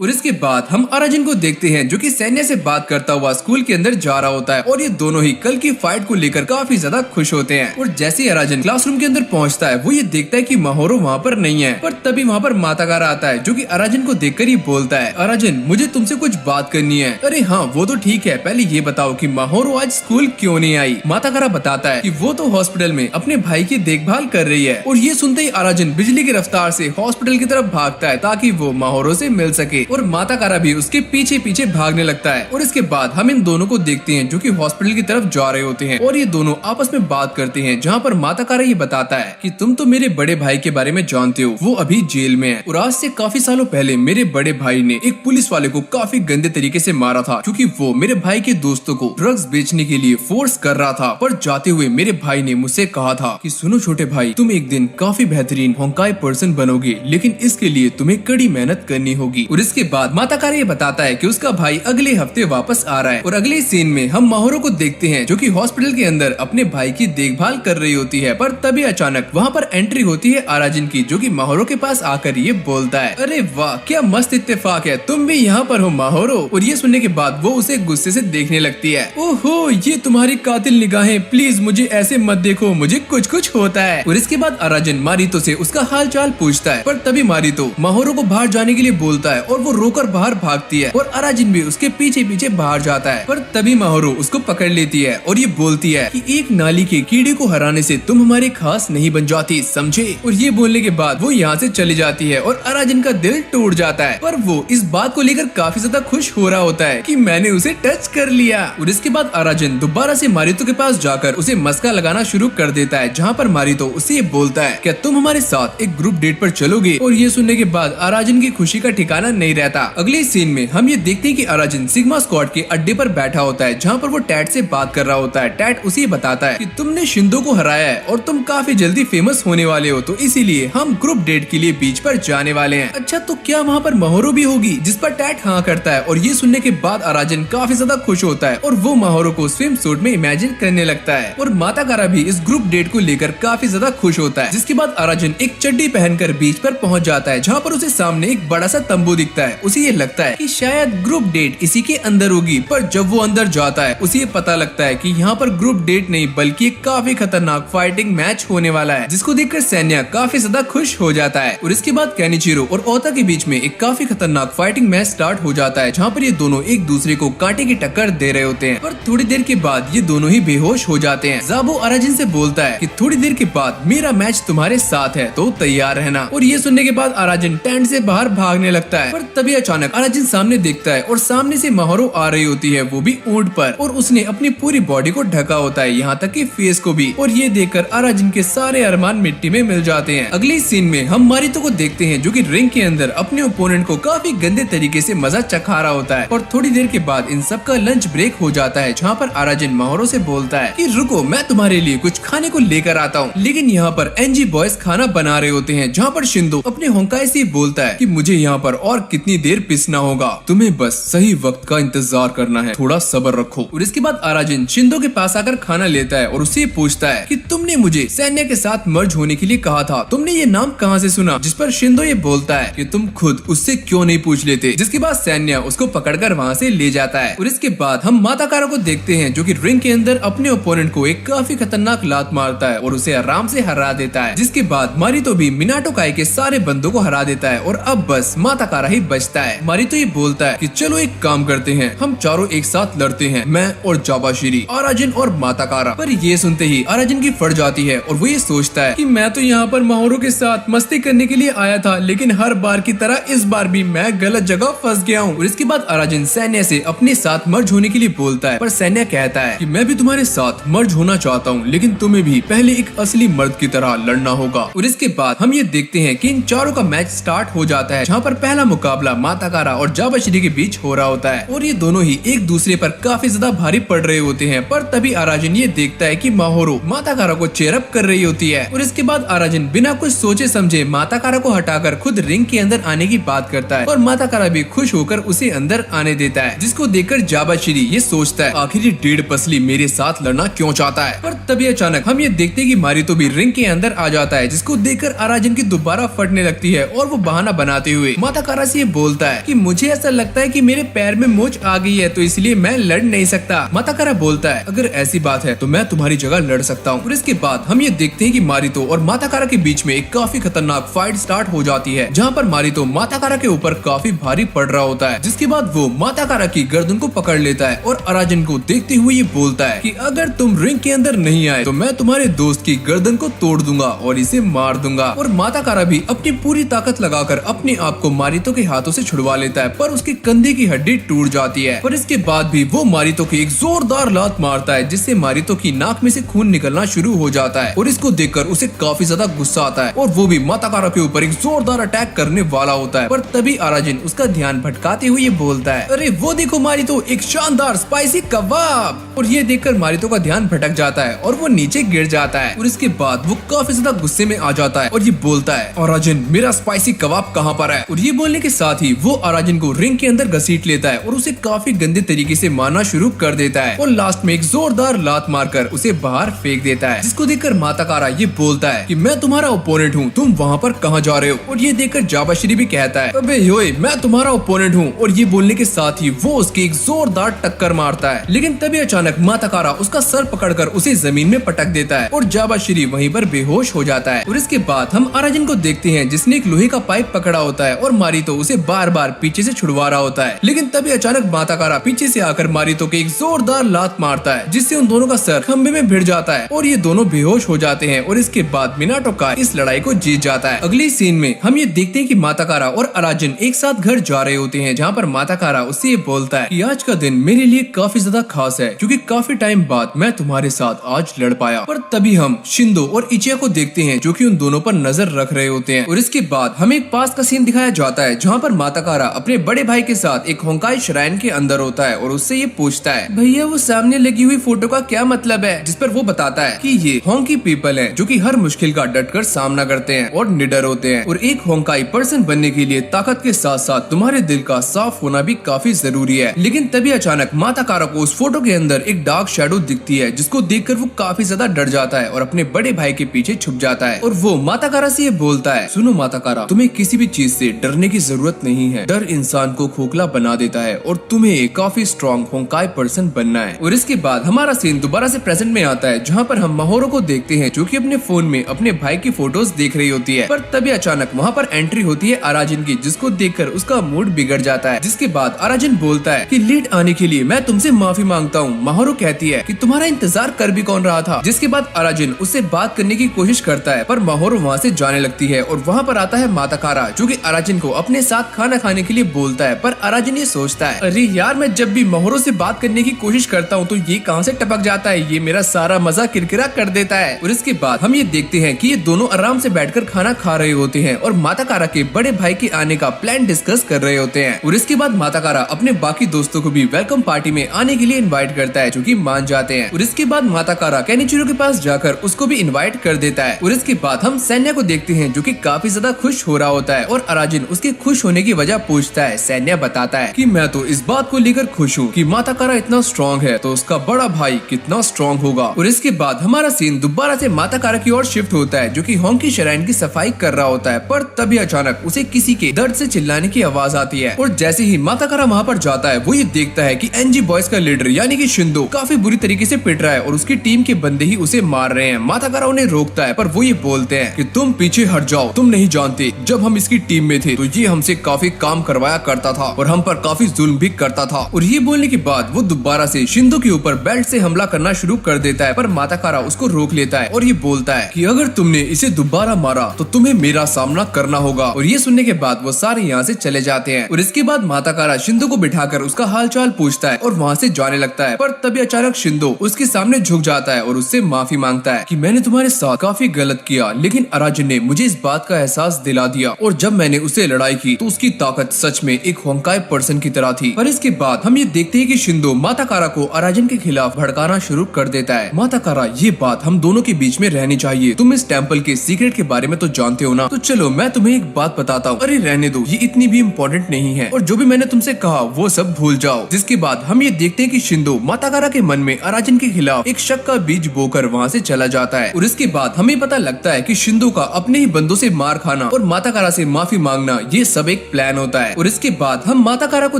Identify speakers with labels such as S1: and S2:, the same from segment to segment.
S1: और इसके बाद हम अराजन को देखते हैं जो कि सैन्या से बात करता हुआ स्कूल के अंदर जा रहा होता है और ये दोनों ही कल की फाइट को लेकर काफी ज्यादा खुश होते हैं। और जैसे ही अराजन क्लासरूम के अंदर पहुंचता है वो ये देखता है कि माहोरो वहाँ पर नहीं है, पर तभी वहाँ पर माताकारा आता है जो कि अराजन को देखकर ही बोलता है, अराजन मुझे तुमसे कुछ बात करनी है। अरे हाँ वो तो ठीक है, पहले ये बताओ कि माहोरो आज स्कूल क्यों नहीं आई। माताकारा बताता है कि वो तो हॉस्पिटल में अपने भाई की देखभाल कर रही है। और ये सुनते ही अराजन बिजली की रफ्तार से हॉस्पिटल की तरफ भागता है ताकि वो माहोरो से मिल सके और माताकारा भी उसके पीछे पीछे भागने लगता है। और इसके बाद हम इन दोनों को देखते हैं जो कि हॉस्पिटल की तरफ जा रहे होते हैं और ये दोनों आपस में बात करते हैं, जहाँ पर माताकारा ये बताता है कि तुम तो मेरे बड़े भाई के बारे में जानते हो, वो अभी जेल में है और आज से काफी सालों पहले मेरे बड़े भाई ने एक पुलिस वाले को काफी गंदे तरीके से मारा था क्योंकि वो मेरे भाई के दोस्तों को ड्रग्स बेचने के लिए फोर्स कर रहा था। पर जाते हुए मेरे भाई ने मुझसे कहा था कि सुनो छोटे भाई, तुम एक दिन काफी बेहतरीन होंकाई पर्सन बनोगे, लेकिन इसके लिए तुम्हें कड़ी मेहनत करनी होगी। और इसके बाद माताकारा ये बताता है कि उसका भाई अगले हफ्ते वापस आ रहा है। और अगले सीन में हम माहोरो को देखते हैं जो कि हॉस्पिटल के अंदर अपने भाई की देखभाल कर रही होती है, पर तभी अचानक वहाँ पर एंट्री होती है अराजन की जो कि माहोरो के पास आकर ये बोलता है, अरे वाह क्या मस्त इत्तेफाक है, तुम भी यहाँ पर हो माहोरो। और ये सुनने के बाद वो उसे गुस्से से देखने लगती है, ओहो ये तुम्हारी कातिल निगाहें, प्लीज मुझे ऐसे मत देखो, मुझे कुछ कुछ होता है। और इसके बाद अराजन मारितो से उसका हाल चाल पूछता है, पर तभी मारितो माहोरो को बाहर जाने के लिए बोलता है और वो रोकर बाहर भागती है और अराजन भी उसके पीछे पीछे बाहर जाता है। पर तभी माहोरो उसको पकड़ लेती है और ये बोलती है कि एक नाली के कीड़े को हराने से तुम हमारे खास नहीं बन जाती, समझे। और ये बोलने के बाद वो यहाँ से चली जाती है और अराजन का दिल टूट जाता है, पर वो इस बात को लेकर काफी ज्यादा खुश हो रहा होता है कि मैंने उसे टच कर लिया। और इसके बाद अराजन दोबारा से मारितो के पास जाकर उसे मस्का लगाना शुरू कर देता है, जहाँ पर मारितो उसे ये बोलता है, क्या तुम हमारे साथ एक ग्रुप डेट पर चलोगे। और ये सुनने के बाद अराजन की खुशी का ठिकाना नहीं रहता। अगले सीन में हम ये देखते हैं कि अराजन सिग्मा स्क्वाड के अड्डे पर बैठा होता है, जहाँ पर वो टैट से बात कर रहा होता है। टैट उसे बताता है कि तुमने शिंदो को हराया है और तुम काफी जल्दी फेमस होने वाले हो, तो इसीलिए हम ग्रुप डेट के लिए बीच पर जाने वाले हैं। अच्छा तो क्या वहाँ पर माहोरो भी होगी, जिस पर टैट हाँ करता है। और ये सुनने के बाद अराजन काफी ज्यादा खुश होता है और वो माहोरो को स्विम सूट में इमेजिन करने लगता है। और माताकारा भी इस ग्रुप डेट को लेकर काफी ज्यादा खुश होता है। जिसके बाद अराजन एक चड्डी पहनकर बीच पर पहुंच जाता है, जहाँ पर उसे सामने एक बड़ा सा तंबू दिखता है। उसे ये लगता है कि शायद ग्रुप डेट इसी के अंदर होगी, पर जब वो अंदर जाता है उसे ये पता लगता है कि यहाँ पर ग्रुप डेट नहीं बल्कि एक काफी खतरनाक फाइटिंग मैच होने वाला है, जिसको देखकर सैन्या काफी ज्यादा खुश हो जाता है। और इसके बाद केनिचिरो और ओता के बीच में एक काफी खतरनाक फाइटिंग मैच स्टार्ट हो जाता है, जहाँ पर ये दोनों एक दूसरे को कांटे की टक्कर दे रहे होते हैं। पर थोड़ी देर के बाद ये दोनों ही बेहोश हो जाते हैं। जाबो अराजन से बोलता है कि थोड़ी देर के बाद मेरा मैच तुम्हारे साथ है, तो तैयार रहना। और ये सुनने के बाद अराजन टेंट से बाहर भागने लगता है, पर तभी अचानक अराजन सामने देखता है और सामने से माहोरो आ रही होती है, वो भी ऊंट पर, और उसने अपनी पूरी बॉडी को ढका होता है, यहाँ तक कि फेस को भी। और ये देखकर अराजन के सारे अरमान मिट्टी में मिल जाते हैं। अगले सीन में हम मारितो को देखते हैं जो कि रिंग के अंदर अपने ओपोनेंट को काफी गंदे तरीके से मजा चखा रहा होता है। और थोड़ी देर के बाद इन सब का लंच ब्रेक हो जाता है, जहाँ पर अराजन माहोरो से बोलता है कि रुको मैं तुम्हारे लिए कुछ खाने को लेकर आता हूँ। लेकिन यहाँ पर एनजी बॉयज खाना बना रहे होते हैं, जहाँ पर शिंदो अपने होंकाई से बोलता है कि मुझे यहाँ पर और कितनी देर पिसना होगा, तुम्हें बस सही वक्त का इंतजार करना है, थोड़ा सब्र रखो। और इसके बाद अराजन शिंदो के पास आकर खाना लेता है और उससे पूछता है कि तुमने मुझे सैन्या के साथ मर्ज होने के लिए कहा था, तुमने ये नाम कहाँ से सुना। जिस पर शिंदो ये बोलता है कि तुम खुद उससे क्यों नहीं पूछ लेते। जिसके बाद सैन्या उसको पकड़कर वहाँ से ले जाता है। और इसके बाद हम माताकारा को देखते हैं जो कि रिंग के अंदर अपने ओपोनेंट को एक काफी खतरनाक लात मारता है और उसे आराम से हरा देता है। जिसके बाद मारितो भी मिनाटो काई के सारे बंदों को हरा देता है और अब बस माताकारा ही बचता है। मारितो ये बोलता है कि चलो एक काम करते हैं, हम चारों एक साथ लड़ते हैं, मैं और जाबाशिरी, अराजन और माताकारा। पर ये सुनते ही अराजन की फट जाती है और वो ये सोचता है कि मैं तो यहाँ पर माहोरो के साथ मस्ती करने के लिए आया था, लेकिन हर बार की तरह इस बार भी मैं गलत जगह फंस गया हूँ। और इसके बाद अराजन सैन्या से अपने साथ मर्ज होने के लिए बोलता है, पर सैन्या कहता है कि मैं भी तुम्हारे साथ मर्ज होना चाहता हूँ, लेकिन तुम्हें भी पहले एक असली मर्द की तरह लड़ना होगा। और इसके बाद हम ये देखते हैं कि इन चारों का मैच स्टार्ट हो जाता है, जहाँ पर पहला मुकाबला माताकारा और जाबाशिरी के बीच हो रहा होता है और ये दोनों ही एक दूसरे पर काफी ज्यादा भारी पड़ रहे होते हैं। पर तभी अराजन ये देखता है कि माहोरो माताकारा को चेयर अप कर रही होती है। और इसके बाद अराजन बिना कुछ सोचे समझे माताकारा को हटाकर खुद रिंग के अंदर आने की बात करता है और माताकारा भी खुश होकर उसे अंदर आने देता है, जिसको देखकर जाबाशिरी ये सोचता है आखिर ये डेढ़ पसली मेरे साथ लड़ना क्यों चाहता है। पर तभी अचानक हम ये देखते हैं कि मारितो भी रिंग के अंदर आ जाता है, जिसको देखकर अराजन की दोबारा फटने लगती है और वो बहाना बनाते हुए माताकारा से ये बोलता है कि मुझे ऐसा लगता है कि मेरे पैर में मोच आ गई है, तो इसलिए मैं लड़ नहीं सकता। माताकारा बोलता है अगर ऐसी बात है तो मैं तुम्हारी जगह लड़ सकता हूँ। और इसके बाद हम ये देखते हैं कि मारितो और माताकारा के बीच में एक काफी खतरनाक फाइट स्टार्ट हो जाती है, जहाँ पर मारितो माताकारा के ऊपर काफी भारी पड़ रहा होता है। जिसके बाद वो माताकारा की गर्दन को पकड़ लेता है और अराजन को देखते हुए ये बोलता है कि अगर तुम रिंग के अंदर नहीं आए तो मैं तुम्हारे दोस्त की गर्दन को तोड़ दूंगा और इसे मार दूंगा। और माताकारा भी अपनी पूरी ताकत लगाकर अपने आप को मारितो के हाथों से छुड़वा लेता है, पर उसके कंधे की हड्डी टूट जाती है। पर इसके बाद भी वो मारितो की एक जोरदार लात मारता है, जिससे मारितो की नाक में से खून निकलना शुरू हो जाता है। और इसको देखकर उसे काफी ज्यादा गुस्सा आता है और वो भी माताकारा के ऊपर एक जोरदार अटैक करने वाला होता है। पर तभी अराजन उसका ध्यान भटकाते हुए ये बोलता है अरे वो देखो मारितो, एक शानदार स्पाइसी कबाब। और ये देखकर मारितो का ध्यान भटक जाता है और वो नीचे गिर जाता है। और इसके बाद वो काफी ज्यादा गुस्से में आ जाता है और ये बोलता है अराजन मेरा स्पाइसी कबाब कहाँ पर है। और ये बोलने के साथ ही वो अराजन को रिंग के अंदर घसीट लेता है और उसे काफी गंदे तरीके से मारना शुरू कर देता है। और लास्ट में एक जोरदार लात मारकर उसे बाहर फेंक देता है, जिसको देखकर माताकारा ये बोलता है कि मैं तुम्हारा ओपोनेंट हूँ, तुम वहाँ पर कहाँ जा रहे हो। और ये देखकर जाबाश्री भी कहता है अबे योए मैं तुम्हारा ओपोनेंट हूँ। और ये बोलने के साथ ही वो उसकी एक जोरदार टक्कर मारता है, लेकिन तभी अचानक माताकारा उसका सर पकड़कर उसे जमीन में पटक देता है और जाबाश्री वहीं पर बेहोश हो जाता है। और इसके बाद हम अराजन को देखते हैं जिसने एक लोहे का पाइप पकड़ा होता है और मारितो उसे बार बार पीछे से छुड़वा रहा होता है। लेकिन तभी अचानक माताकारा पीछे से आकर मारितो के एक जोरदार लात मारता है, जिससे उन दोनों का सर खंबे में भिड़ जाता है और ये दोनों बेहोश हो जाते हैं। और इसके बाद मिनाटो का इस लड़ाई को जीत जाता है। अगली सीन में हम ये देखते हैं कि माताकारा और अराजन एक साथ घर जा रहे होते हैं, जहाँ पर माताकारा उससे ये बोलता है कि आज का दिन मेरे लिए काफी ज्यादा खास है, क्योंकि काफी टाइम बाद मैं तुम्हारे साथ आज लड़ पाया। पर तभी हम शिंदो और इचिया को देखते हैं जो कि उन दोनों पर नजर रख रहे होते हैं। और इसके बाद हमें एक पास का सीन दिखाया जाता है, जहाँ पर माताकारा अपने बड़े भाई के साथ एक होंकाई श्राइन के अंदर होता है और उससे ये पूछता है भैया वो सामने लगी हुई फोटो का क्या मतलब है। जिस पर वो बताता है कि ये होंकी पीपल है जो कि हर मुश्किल का डटकर सामना करते हैं और निडर होते हैं। और एक होंकाई पर्सन बनने के लिए ताकत के साथ साथ तुम्हारे दिल का साफ होना भी काफी जरूरी है। लेकिन तभी अचानक माताकारा को उस फोटो के अंदर एक डार्क शैडो दिखती है, जिसको देखकर वो काफी ज्यादा डर जाता है और अपने बड़े भाई के पीछे छुप जाता है। और वो माताकारा से ये बोलता है सुनो माताकारा, तुम्हें किसी भी चीज से डरने की जरूरत नहीं है। डर इंसान को खोखला बना देता है और तुम्हें एक काफी स्ट्रॉन्ग होंकाई पर्सन बनना है। और इसके बाद हमारा सीन दोबारा से प्रेजेंट में आता है, जहाँ पर हम माहोरो को देखते हैं जो कि अपने फोन में अपने भाई की फोटोज देख रही होती है। पर तभी अचानक वहाँ पर एंट्री होती है अराजन की, जिसको देखकर उसका मूड बिगड़ जाता है। जिसके बाद अराजन बोलता है कि लेट आने के लिए मैं तुमसे माफी मांगता हूँ। माहोरो कहती है कि तुम्हारा इंतजार कर भी कौन रहा था। जिसके बाद अराजन उससे बात करने की कोशिश करता है, पर माहोरो वहाँ से जाने लगती है। और वहाँ पर आता है माताकारा जो कि अराजन को अपने साथ खाना खाने के लिए बोलता है। पर अराजन ये सोचता है अरे यार मैं जब भी माहोरो से बात करने की कोशिश करता हूँ तो ये कहाँ से टपक जाता है, ये मेरा सारा मजा किरकिरा कर देता है। और इसके बाद हम ये देखते हैं कि ये दोनों आराम से बैठकर खाना खा रहे होते हैं और माताकारा के बड़े भाई के आने का प्लान डिस्कस कर रहे होते हैं। और इसके बाद माताकारा अपने बाकी दोस्तों को भी वेलकम पार्टी में आने के लिए इनवाइट करता है, जो कि मान जाते हैं। और इसके बाद माताकारा केनिचिरो के पास जाकर उसको भी इनवाइट कर देता है। और इसके बाद हम सैन्या को देखते हैं जो कि काफी ज्यादा खुश हो रहा होता है और अराजन उसके खुश होने की वजह पूछता है। सैन्या बताता है कि मैं तो इस बात को लेकर खुश हूँ कि माताकारा इतना स्ट्रॉन्ग है तो उसका बड़ा भाई कितना स्ट्रॉन्ग होगा। और इसके बाद हमारा सीन दोबारा से माताकारा की ओर शिफ्ट होता है, जो कि होंकी श्राइन की सफाई कर रहा होता है। पर तभी अचानक उसे किसी के दर्द से चिल्लाने की आवाज आती है। और जैसे ही माताकारा वहाँ पर जाता है वो ये देखता है कि एनजी बॉयज का लीडर यानी कि शिंदो काफी बुरी तरीके से पिट रहा है और उसकी टीम के बंदे ही उसे मार रहे हैं। माताकारा उन्हें रोकता है, पर वो ये बोलते हैं कि तुम पीछे हट जाओ, तुम नहीं जानते जब हम इसकी टीम में थे तो ये हमसे काफी काम करवाया करता था और हम पर काफी जुल्म भी करता था। और ये बोलने के बाद वो दोबारा से शिंदो के ऊपर बेल्ट से हमला करना शुरू कर देता है, पर माताकारा उसको रोक लेता है और ये बोलता है कि अगर तुमने इसे दोबारा मारा तो तुम्हें मेरा सामना करना होगा। और ये सुनने के बाद वो सारे यहाँ से चले जाते हैं। और इसके बाद माताकारा शिंदो को बिठाकर उसका हालचाल पूछता है और वहाँ से जाने लगता है। पर तभी अचानक शिंदो उसके सामने झुक जाता है और उससे माफी मांगता है कि मैंने तुम्हारे साथ काफी गलत किया, लेकिन अराजन ने मुझे इस बात का एहसास दिला दिया और जब मैंने उससे लड़ाई की तो उसकी ताकत सच में एक होंकाई पर्सन की तरह थी। पर इसके बाद हम ये देखते हैं कि शिंदो माताकारा को अराजन के खिलाफ भड़काना शुरू कर देता है। माताकारा ये बात हम दोनों के बीच में रहनी चाहिए, तुम इस टेम्पल के सीक्रेट के बारे में तो जानते हो ना, तो चलो मैं तुम्हें एक बात बताता हूँ। अरे रहने दो, ये इतनी भी इम्पोर्टेंट नहीं है और जो भी मैंने तुमसे कहा वो सब भूल जाओ। जिसके बाद हम ये देखते हैं कि शिंदो माताकारा के मन में अराजन के खिलाफ एक शक का बीज बोकर वहाँ से चला जाता है। और इसके बाद हमें पता लगता है कि शिंदो का अपने ही बंदों से मार खाना और माताकारा से माफी मांगना ये सब एक प्लान होता है। और इसके बाद हम माताकारा को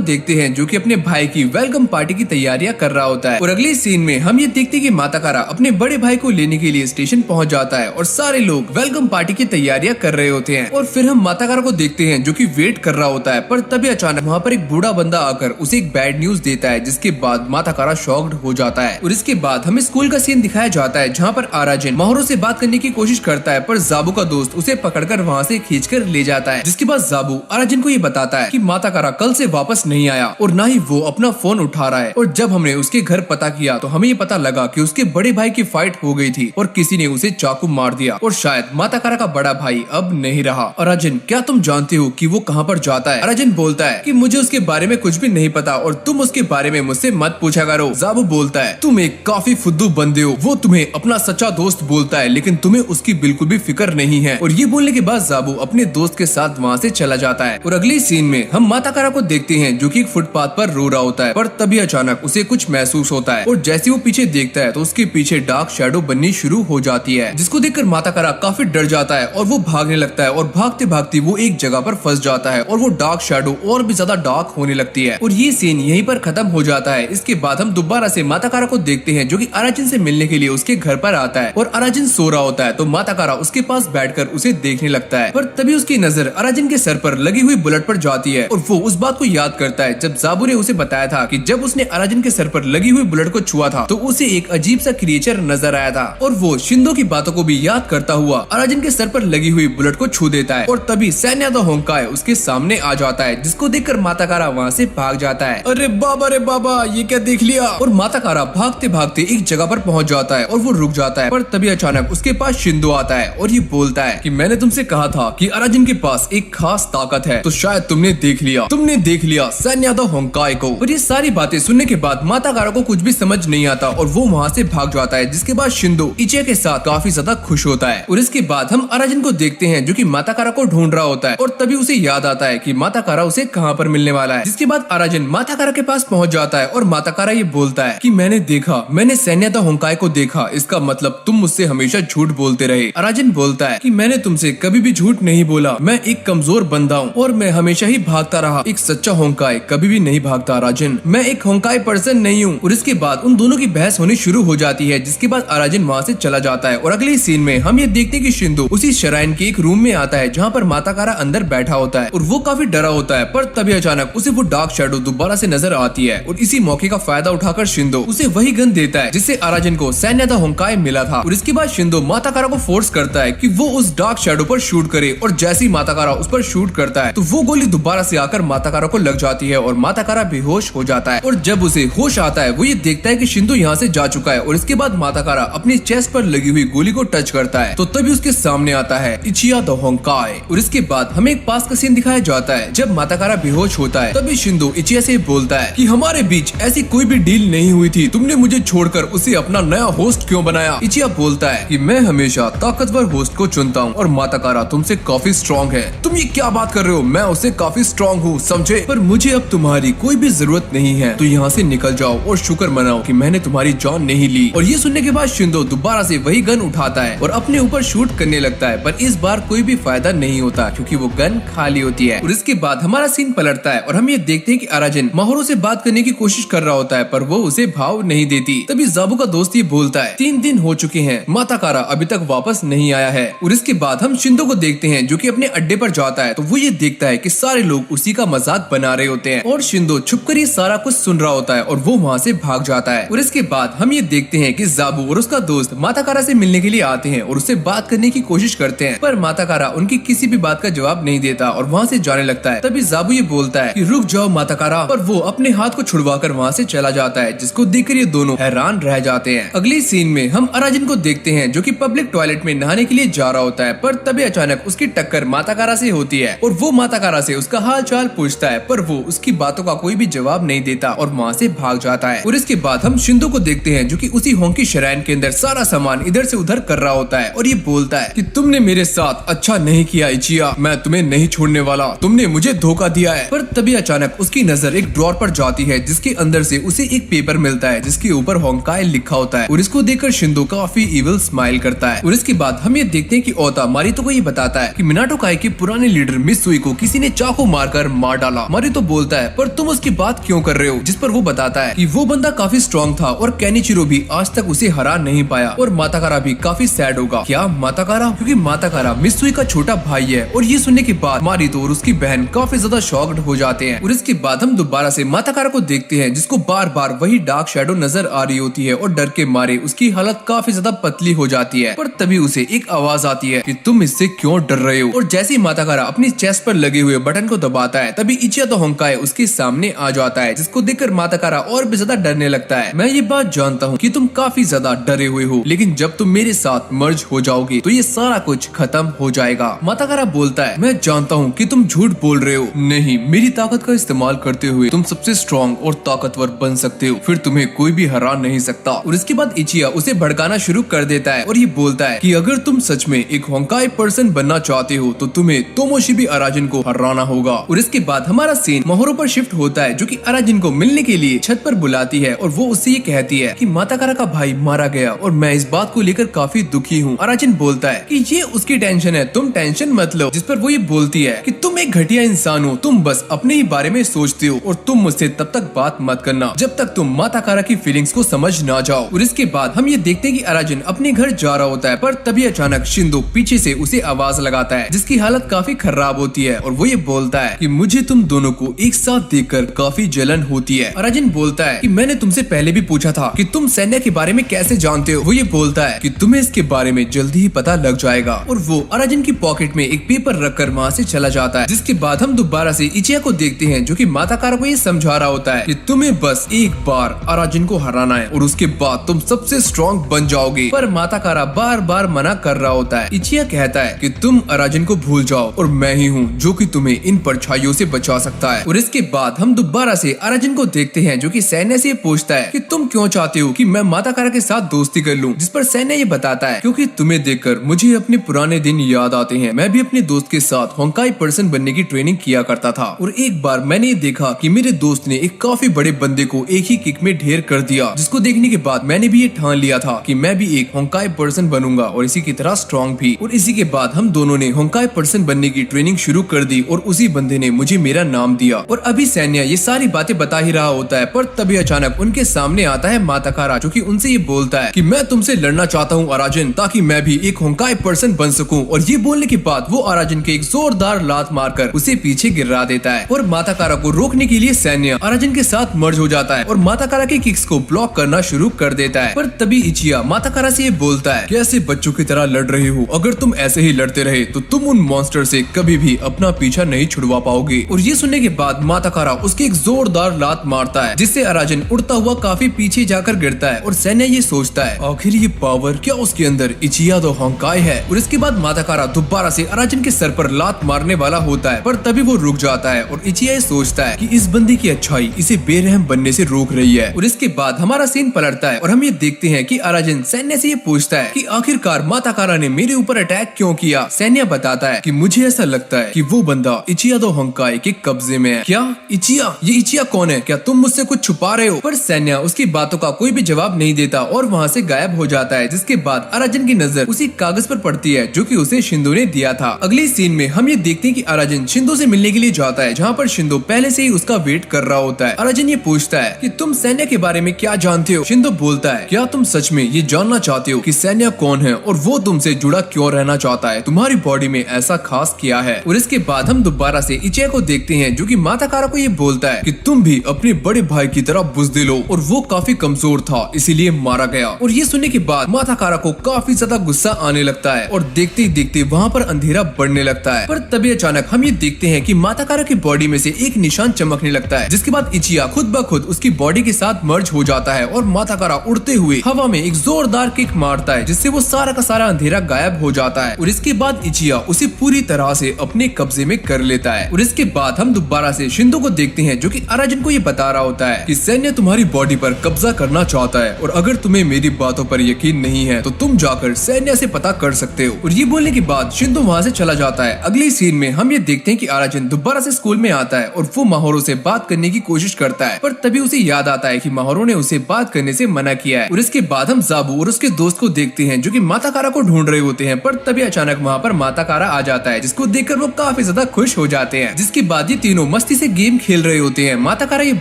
S1: देखते हैं जो कि अपने भाई की वेलकम पार्टी की तैयारियां कर रहा होता है। और अगले सीन में हम ये देखते हैं कि माताकारा अपने बड़े भाई को लेने के लिए स्टेशन पहुंच जाता है और सारे लोग वेलकम पार्टी की तैयारियां कर रहे होते हैं। और फिर हम माताकारा को देखते हैं जो कि वेट कर रहा होता है, पर तभी अचानक वहाँ पर एक बूढ़ा बंदा आकर उसे एक बैड न्यूज देता है, जिसके बाद माताकारा शॉक्ड हो जाता है। और इसके बाद हमें स्कूल का सीन दिखाया जाता है जहाँ पर आराजन माहोरो से बात करने की कोशिश करता है, पर जाबू का दोस्त उसे पकड़कर वहाँ से खींचकर ले जाता है। जिसके बाद जाबू आराजन को ये बताता है कि माताकारा कल से वापस नहीं आया और ना ही वो अपना फोन उठा रहा है। और जब हमने उसके घर पता किया तो हमें ये पता लगा कि उसके बड़े भाई की फाइट हो गई थी और किसी ने उसे चाकू मार दिया और शायद माताकारा का बड़ा भाई अब नहीं रहा। आराजन, क्या तुम जानते हो कि वो कहाँ पर जाता है? आराजन बोलता है कि मुझे उसके बारे में कुछ भी नहीं पता और तुम उसके बारे में मुझसे मत पूछा करो। जाबू बोलता है तुम एक काफी फुद्दू बंदे हो, वो तुम्हें अपना सच्चा दोस्त बोलता है लेकिन तुम्हें उसकी बिल्कुल भी फिक्र नहीं है। और ये बोलने के बाद जाबू अपने दोस्त के साथ वहाँ से चला जाता है। और अगले सीन में हम माताकारा को देखते हैं जो कि एक फुटपाथ पर रो रहा होता है, पर तभी अचानक उसे कुछ महसूस होता है और जैसे वो पीछे देखता है तो उसके पीछे डार्क शैडो बननी शुरू हो जाती है, जिसको देखकर माताकारा काफी डर जाता है और वो भागने लगता है। और भागते भागते वो एक जगह पर फंस जाता है और वो डार्क शैडो और भी ज्यादा डार्क होने लगती है। और ये सीन यहीं पर खत्म हो जाता है। इसके बाद हम दोबारा से माताकारा को देखते हैं जो कि आराजन से मिलने के लिए उसके घर पर आता है और आराजन सो रहा होता है, तो माताकारा उसके पास बैठकर उसे देखने लगता है। पर तभी उसकी नजर आराजन के सर पर लगी हुई बुलेट पर जाती है और वो उस बात को याद करता है जब जाबू ने उसे बताया था कि जब उसने आराजन के सर पर लगी हुई बुलेट को छुआ था तो उसे एक अजीब सा क्रिएचर नजर आया था। और वो शिंदो की बातों को भी याद करता हुआ आराजन के सर पर लगी हुई बुलेट को छू देता है। और तभी सैन्या द होंकाई उसके सामने आ जाता है, जिसको देखकर माताकारा वहाँ से भाग जाता है। अरे बाबा ये क्या देख लिया। और माताकारा भागते भागते एक जगह पर पहुँच जाता है और वो रुक जाता है, पर तभी अचानक उसके पास शिंदो आता है और ये बोलता है कि मैंने तुमसे कहा था कि आराजन के पास एक खास ताकत है, तो शायद तुमने देख लिया सैन्या द होंकाई को। और ये सारी बातें सुनने के बाद माताकारा को कुछ भी समझ नहीं आता और वो वहाँ से भाग जाता है। जिसके बाद शिंदो इचिया के साथ काफी ज्यादा खुश होता है। और इसके बाद हम आराजन को देखते हैं जो कि माताकारा को ढूंढ रहा होता है और तभी उसे याद आता है कि माताकारा उसे कहाँ पर मिलने वाला है। जिसके बाद आराजन माताकारा के पास पहुँच जाता है और माताकारा ये बोलता है कि मैंने सैन्या द होंकाई को देखा, इसका मतलब तुम मुझसे हमेशा झूठ बोलते रहे। आराजन बोलता है कि मैंने तुमसे कभी भी झूठ नहीं बोला, मैं एक कमजोर बंदा हूँ और मैं हमेशा ही भागता रहा, एक सच्चा होंकाई कभी भी नहीं भागता आराजन, मैं एक होंकाई पर्सन नहीं हूँ। और इसके बाद उन दोनों की बहस होनी शुरू हो जाती है, जिसके बाद आराजन वहाँ से चला जाता है। और अगले सीन में हम ये देखते हैं कि शिंदो उसी श्राइन के एक रूम में आता है जहाँ पर माताकारा अंदर बैठा होता है और वो काफी डरा होता है, पर तभी अचानक उसे वो डार्क शैडो दोबारा से नजर आती है। और इसी मौके का फायदा उठाकर शिंदो उसे वही गन देता है जिससे आराजन को सैन्या द होंकाई मिला था। और इसके बाद शिंदो माताकारा को फोर्स करता है कि वो उस डार्क शैडो पर शूट करे और जैसे ही माताकारा उस पर शूट करता है तो वो गोली दोबारा से आकर माताकारा को लग जाती है और माताकारा बेहोश हो जाता है। और जब उसे होश आता है वो ये देखता है कि शिंदो यहाँ से जा चुका है। और इसके बाद माताकारा अपनी चेस्ट पर लगी हुई गोली को टच करता है तो तभी उसके सामने आता है इचिया द होंकाई। और इसके बाद हमें एक पास का सीन दिखाया जाता है जब माताकारा बेहोश होता है, तभी शिंदो इचिया से बोलता है कि हमारे बीच ऐसी कोई भी डील नहीं हुई थी, तुमने मुझे छोड़कर उसे अपना नया होस्ट क्यों बनाया। इचिया बोलता है कि मैं हमेशा ताकतवर होस्ट को चुनता हूँ और माताकारा तुमसे काफी स्ट्रॉन्ग है। तुम ये क्या बात कर रहे हो, मैं उससे काफी स्ट्रॉन्ग हूँ समझे, पर मुझे अब तुम्हारी कोई भी जरूरत नहीं है, तो यहाँ से निकल जाओ और शुक्र मनाओ कि मैंने तुम्हारी जान नहीं ली। और ये सुनने के बाद शिंदो दोबारा से वही गन उठाता है और अपने ऊपर शूट करने लगता है, पर इस बार कोई भी फायदा नहीं होता क्योंकि वो गन खाली होती है। और इसके बाद हमारा सीन पलटता है और हम ये देखते हैं कि आराजन माहोरो से बात करने की कोशिश कर रहा होता है, पर वो उसे भाव नहीं देती। तभी जाबू का दोस्त ये बोलता है 3 दिन हो चुके हैं, माताकारा अभी तक वापस नहीं आया है। और इसके बाद हम शिंदो को देखते हैं जो कि अपने अड्डे पर जाता है, तो वो ये देखता है कि सारे लोग उसी का मजाक बना रहे होते हैं और शिंदो छुपकर ये सारा कुछ सुन रहा होता है और वो वहाँ से भाग जाता है। और इसके बाद हम ये देखते हैं कि जाबू और उसका दोस्त माताकारा से मिलने के लिए आते हैं और उससे बात करने की कोशिश करते हैं, पर माताकारा उनकी किसी भी बात का जवाब नहीं देता और वहाँ से जाने लगता है। तभी जाबू ये बोलता है कि रुक जाओ माताकारा, पर वो अपने हाथ को छुड़वाकर वहाँ से चला जाता है, जिसको देखकर ये दोनों हैरान रह जाते हैं। अगले सीन में हम आराजन को देखते हैं जो कि पब्लिक टॉयलेट में नहाने के लिए जा रहा होता है, पर तभी अचानक उसकी टक्कर माताकारा से होती है और वो माताकारा से उसका हाल चाल पूछता है, पर वो उसकी बातों का कोई भी जवाब नहीं देता और वहाँ से भाग जाता है। और इसके बाद हम शिंदो को देखते हैं जो कि उसी होंकी श्राइन के अंदर सारा सामान इधर से उधर कर रहा होता है और ये बोलता है कि तुमने मेरे साथ अच्छा नहीं किया इचिया, मैं तुम्हें नहीं छोड़ने वाला, तुमने मुझे धोखा दिया है। पर तभी अचानक उसकी नजर एक ड्रॉर पर जाती है जिसके अंदर से उसे एक पेपर मिलता है जिसके ऊपर होंकाई लिखा होता है और इसको देखकर शिंदो काफी इविल स्माइल करता है। और इसके बाद हम ये देखते हैं कि ओता मारितो को ये बताता है कि मिनाटो काई के पुराने लीडर मित्सुई को किसी ने चाकू मारकर मार डाला। मारितो बोलता है पर तुम उसकी बात क्यों कर रहे हो, जिस पर वो बताता है कि वो बंदा काफी स्ट्रॉन्ग था और केनिचिरो भी आज तक उसे हरा नहीं पाया और माताकारा भी काफी सैड होगा। क्या माताकारा? क्योंकि माताकारा मित्सुई का छोटा भाई है। और ये सुनने के बाद मारितो और उसकी बहन काफी ज्यादा शॉक्ड हो जाते हैं। और इसके बाद हम दोबारा से माताकारा को देखते हैं जिसको बार बार वही डार्क शैडो नजर आ रही होती है और डर के मारे उसकी हालत काफी ज्यादा पतली हो जाती है। पर तभी उसे एक आवाज आती है कि तुम इससे क्यों डर रहे हो। और जैसे ही माताकारा अपनी चेस्ट पर लगे हुए बटन को दबाता है तभी इचिया तो होंकाई उसके सामने आ जाता है, जिसको देखकर माताकारा और भी ज्यादा डरने लगता है। मैं ये बात जानता हूँ कि तुम काफी ज्यादा डरे हुए हो, लेकिन जब तुम मेरे साथ मर्ज हो जाओगे तो ये सारा कुछ खत्म हो जाएगा। माताकारा बोलता है मैं जानता हूँ कि तुम झूठ बोल रहे हो। नहीं, मेरी ताकत का इस्तेमाल करते हुए तुम सबसे स्ट्रॉन्ग और ताकतवर बन सकते हो, फिर तुम्हें कोई भी हरा नहीं सकता। और इसके बाद इचिया उसे भड़काना शुरू कर देता है और ये बोलता है कि अगर तुम सच में एक होंकाई पर्सन बनना चाहते हो तो तुम्हें तोमोशिबी अराजिन को हराना होगा। और इसके बाद हमारा सीन मोहोरो पर शिफ्ट होता है जो कि अराजिन को मिलने के लिए छत पर बुलाती है और वो उससे ये कहती है कि माताकारा का भाई मारा गया और मैं इस बात को लेकर काफी दुखी हूँ। अराजिन बोलता है कि ये उसकी टेंशन है, तुम टेंशन मत लो। जिस पर वो ये बोलती है कि तुम एक घटिया इंसान हो, तुम बस अपने ही बारे में सोचते हो और तुम मुझसे तब तक बात मत करना जब तक तुम माताकारा की फीलिंग्स को समझ ना जाओ। और इसके बाद हम ये देखते हैं कि अराजिन अपने घर जा रहा होता है पर तभी अचानक शिंदो पीछे से उसे आवाज लगाता है जिसकी हालत काफी खराब होती है और वो ये बोलता है कि मुझे तुम दोनों को एक साथ देखकर काफी जलन होती है। अराजिन बोलता है कि मैंने तुमसे पहले भी पूछा था कि तुम सैन्या के बारे में कैसे जानते हो। वो ये बोलता है कि तुम्हें इसके बारे में जल्दी ही पता लग जाएगा। और वो अराजिन की पॉकेट में एक पेपर रखकर वहाँ से चला जाता है। जिसके बाद हम दोबारा से इचिया को देखते हैं जो कि माताकारा को ये समझा रहा होता है कि तुम्हें बस एक बार अराजिन को हराना है और उसके बाद तुम सबसे स्ट्रॉन्ग बन जाओगे। पर माताकारा बार बार मना कर रहा होता है। इचिया कहता है कि तुम अराजिन को भूल जाओ और मैं ही हूँ जो कि तुम्हें इन परछाइयों से बचा सकता है। और इसके बाद हम दोबारा से अराजिन को देखते हैं जो कि सैन्या से पूछता है कि तुम क्यों चाहते हो कि मैं माताकारा के साथ दोस्ती कर लूं। जिस पर सैन्या ये बताता है क्योंकि तुम्हें देखकर मुझे अपने पुराने दिन याद आते हैं। मैं भी अपने दोस्त के साथ होंकाई पर्सन बनने की ट्रेनिंग किया करता था और एक बार मैंने ये देखा कि मेरे दोस्त ने एक काफी बड़े बंदे को एक ही किक में ढेर कर दिया, जिसको देखने के बाद मैंने भी ये ठान लिया था कि मैं भी एक होंकाई पर्सन बनूंगा और इसी की तरह स्ट्रॉन्ग भी। और इसी के बाद हम दोनों ने होंकाई पर्सन बनने की ट्रेनिंग शुरू कर दी और उसी बंदे ने मुझे मेरा नाम दिया। और अभी सैन्या ये सारी बातें बता ही रहा होता है पर तभी अचानक उनके सामने आता है माताकारा जो कि उनसे ये बोलता है कि मैं तुमसे लड़ना चाहता हूँ अराजिन, ताकि मैं भी एक होंकाई पर्सन बन सकूं। और ये बोलने के बाद वो अराजिन के एक जोरदार लात मारकर उसे पीछे गिरा देता है। और माताकारा को रोकने के लिए सैन्या अराजिन के साथ मर्ज हो जाता है और माताकारा के किक्स को ब्लॉक करना शुरू कर देता है। पर तभी इचिया माताकारा से ये बोलता है कैसे बच्चों की तरह लड़ रहे हो, अगर तुम ऐसे ही लड़ते रहे तो तुम उन मॉन्स्टर से कभी भी अपना पीछा नहीं छुड़वा पाओगे। और ये सुनने के बाद माताकारा उसके एक जोरदार लात मारता है जिससे अराजिन उड़ता हुआ काफी पीछे जाकर गिरता है। और सैन्या ये सोचता है आखिर ये पावर क्या उसके अंदर इचिया दो होंकाई है। और इसके बाद माताकारा दोबारा से अराजिन के सर पर लात मारने वाला होता है पर तभी वो रुक जाता है और इचिया ये सोचता है कि इस बंदी की अच्छाई इसे बेरहम बनने से रोक रही है। और इसके बाद हमारा सीन पलटता है और हम ये देखते हैं कि अराजिन सैन्या से ये पूछता है कि आखिरकार माताकारा ने मेरे ऊपर अटैक क्यों किया। सैन्या बताता है कि मुझे ऐसा लगता है कि वो बंदा इचिया दो होंकाई के कब्जे में है। क्या इचिया? ये इचिया कौन है? क्या तुम मुझसे कुछ छुपा रहे हो? पर सैन्या उसकी बातों का कोई भी जवाब नहीं देता और वहाँ से गायब हो जाता है। जिसके बाद अराजिन की नजर उसी कागज पर पड़ती है जो कि उसे शिंदो ने दिया था। अगले सीन में हम ये देखते हैं कि अराजिन शिंदो से मिलने के लिए जाता है जहाँ पर शिंदो पहले से ही उसका वेट कर रहा होता है। अराजिन ये पूछता है कि तुम सैन्या के बारे में क्या जानते हो। शिंदो बोलता है क्या तुम सच में ये जानना चाहते हो कि सैन्या कौन है और वो तुमसे जुड़ा क्यों रहना चाहता है, तुम्हारी बॉडी में ऐसा खास क्या है। और इसके बाद हम दोबारा से इचिया को देखते हैं जो कि माताकारा को ये बोलता है कि तुम भी अपने बड़े भाई की तरह बुज़दिल हो और वो काफी कमजोर था इसीलिए मारा गया। और ये सुनने के बाद माताकारा को काफी ज्यादा गुस्सा आने लगता है और देखते ही देखते वहाँ पर अंधेरा बढ़ने लगता है। पर तभी अचानक हम ये देखते हैं कि माताकारा की बॉडी में से एक निशान चमकने लगता है जिसके बाद इचिया खुद ब खुद उसकी बॉडी के साथ मर्ज हो जाता है और माताकारा उड़ते हुए हवा में एक जोरदार किक मारता है जिससे वो सारा का सारा अंधेरा गायब हो जाता है। और इसके बाद इचिया उसे पूरी तरह से अपने कब्जे में कर लेता है। और इसके बाद हम दोबारा से शिंदो को देखते हैं जो कि अराजिन को ये बता रहा होता है कि सैन्या तुम्हारी बॉडी पर कब्जा करना चाहता है और अगर तुम्हें मेरी बातों पर यकीन नहीं है तो तुम जाकर सैन्या से पता कर सकते हो। और ये बोलने के बाद शिंदो वहाँ से चला जाता है। अगले सीन में हम ये देखते हैं कि अराजिन दोबारा से स्कूल में आता है और वो माहोरो से बात करने की कोशिश करता है पर तभी उसे याद आता है कि माहोरो ने उसे बात करने से मना किया है। और इसके बाद हम जाबू और उसके दोस्त को देखते हैं जो कि माताकारा को ढूंढ रहे होते हैं पर तभी अचानक वहाँ पर माताकारा आ जाता है जिसको देखकर वो काफी ज्यादा खुश हो जाते हैं। जिसके बाद ये तीनों मस्ती से गेम खेल रहे होते हैं। माताकारा ये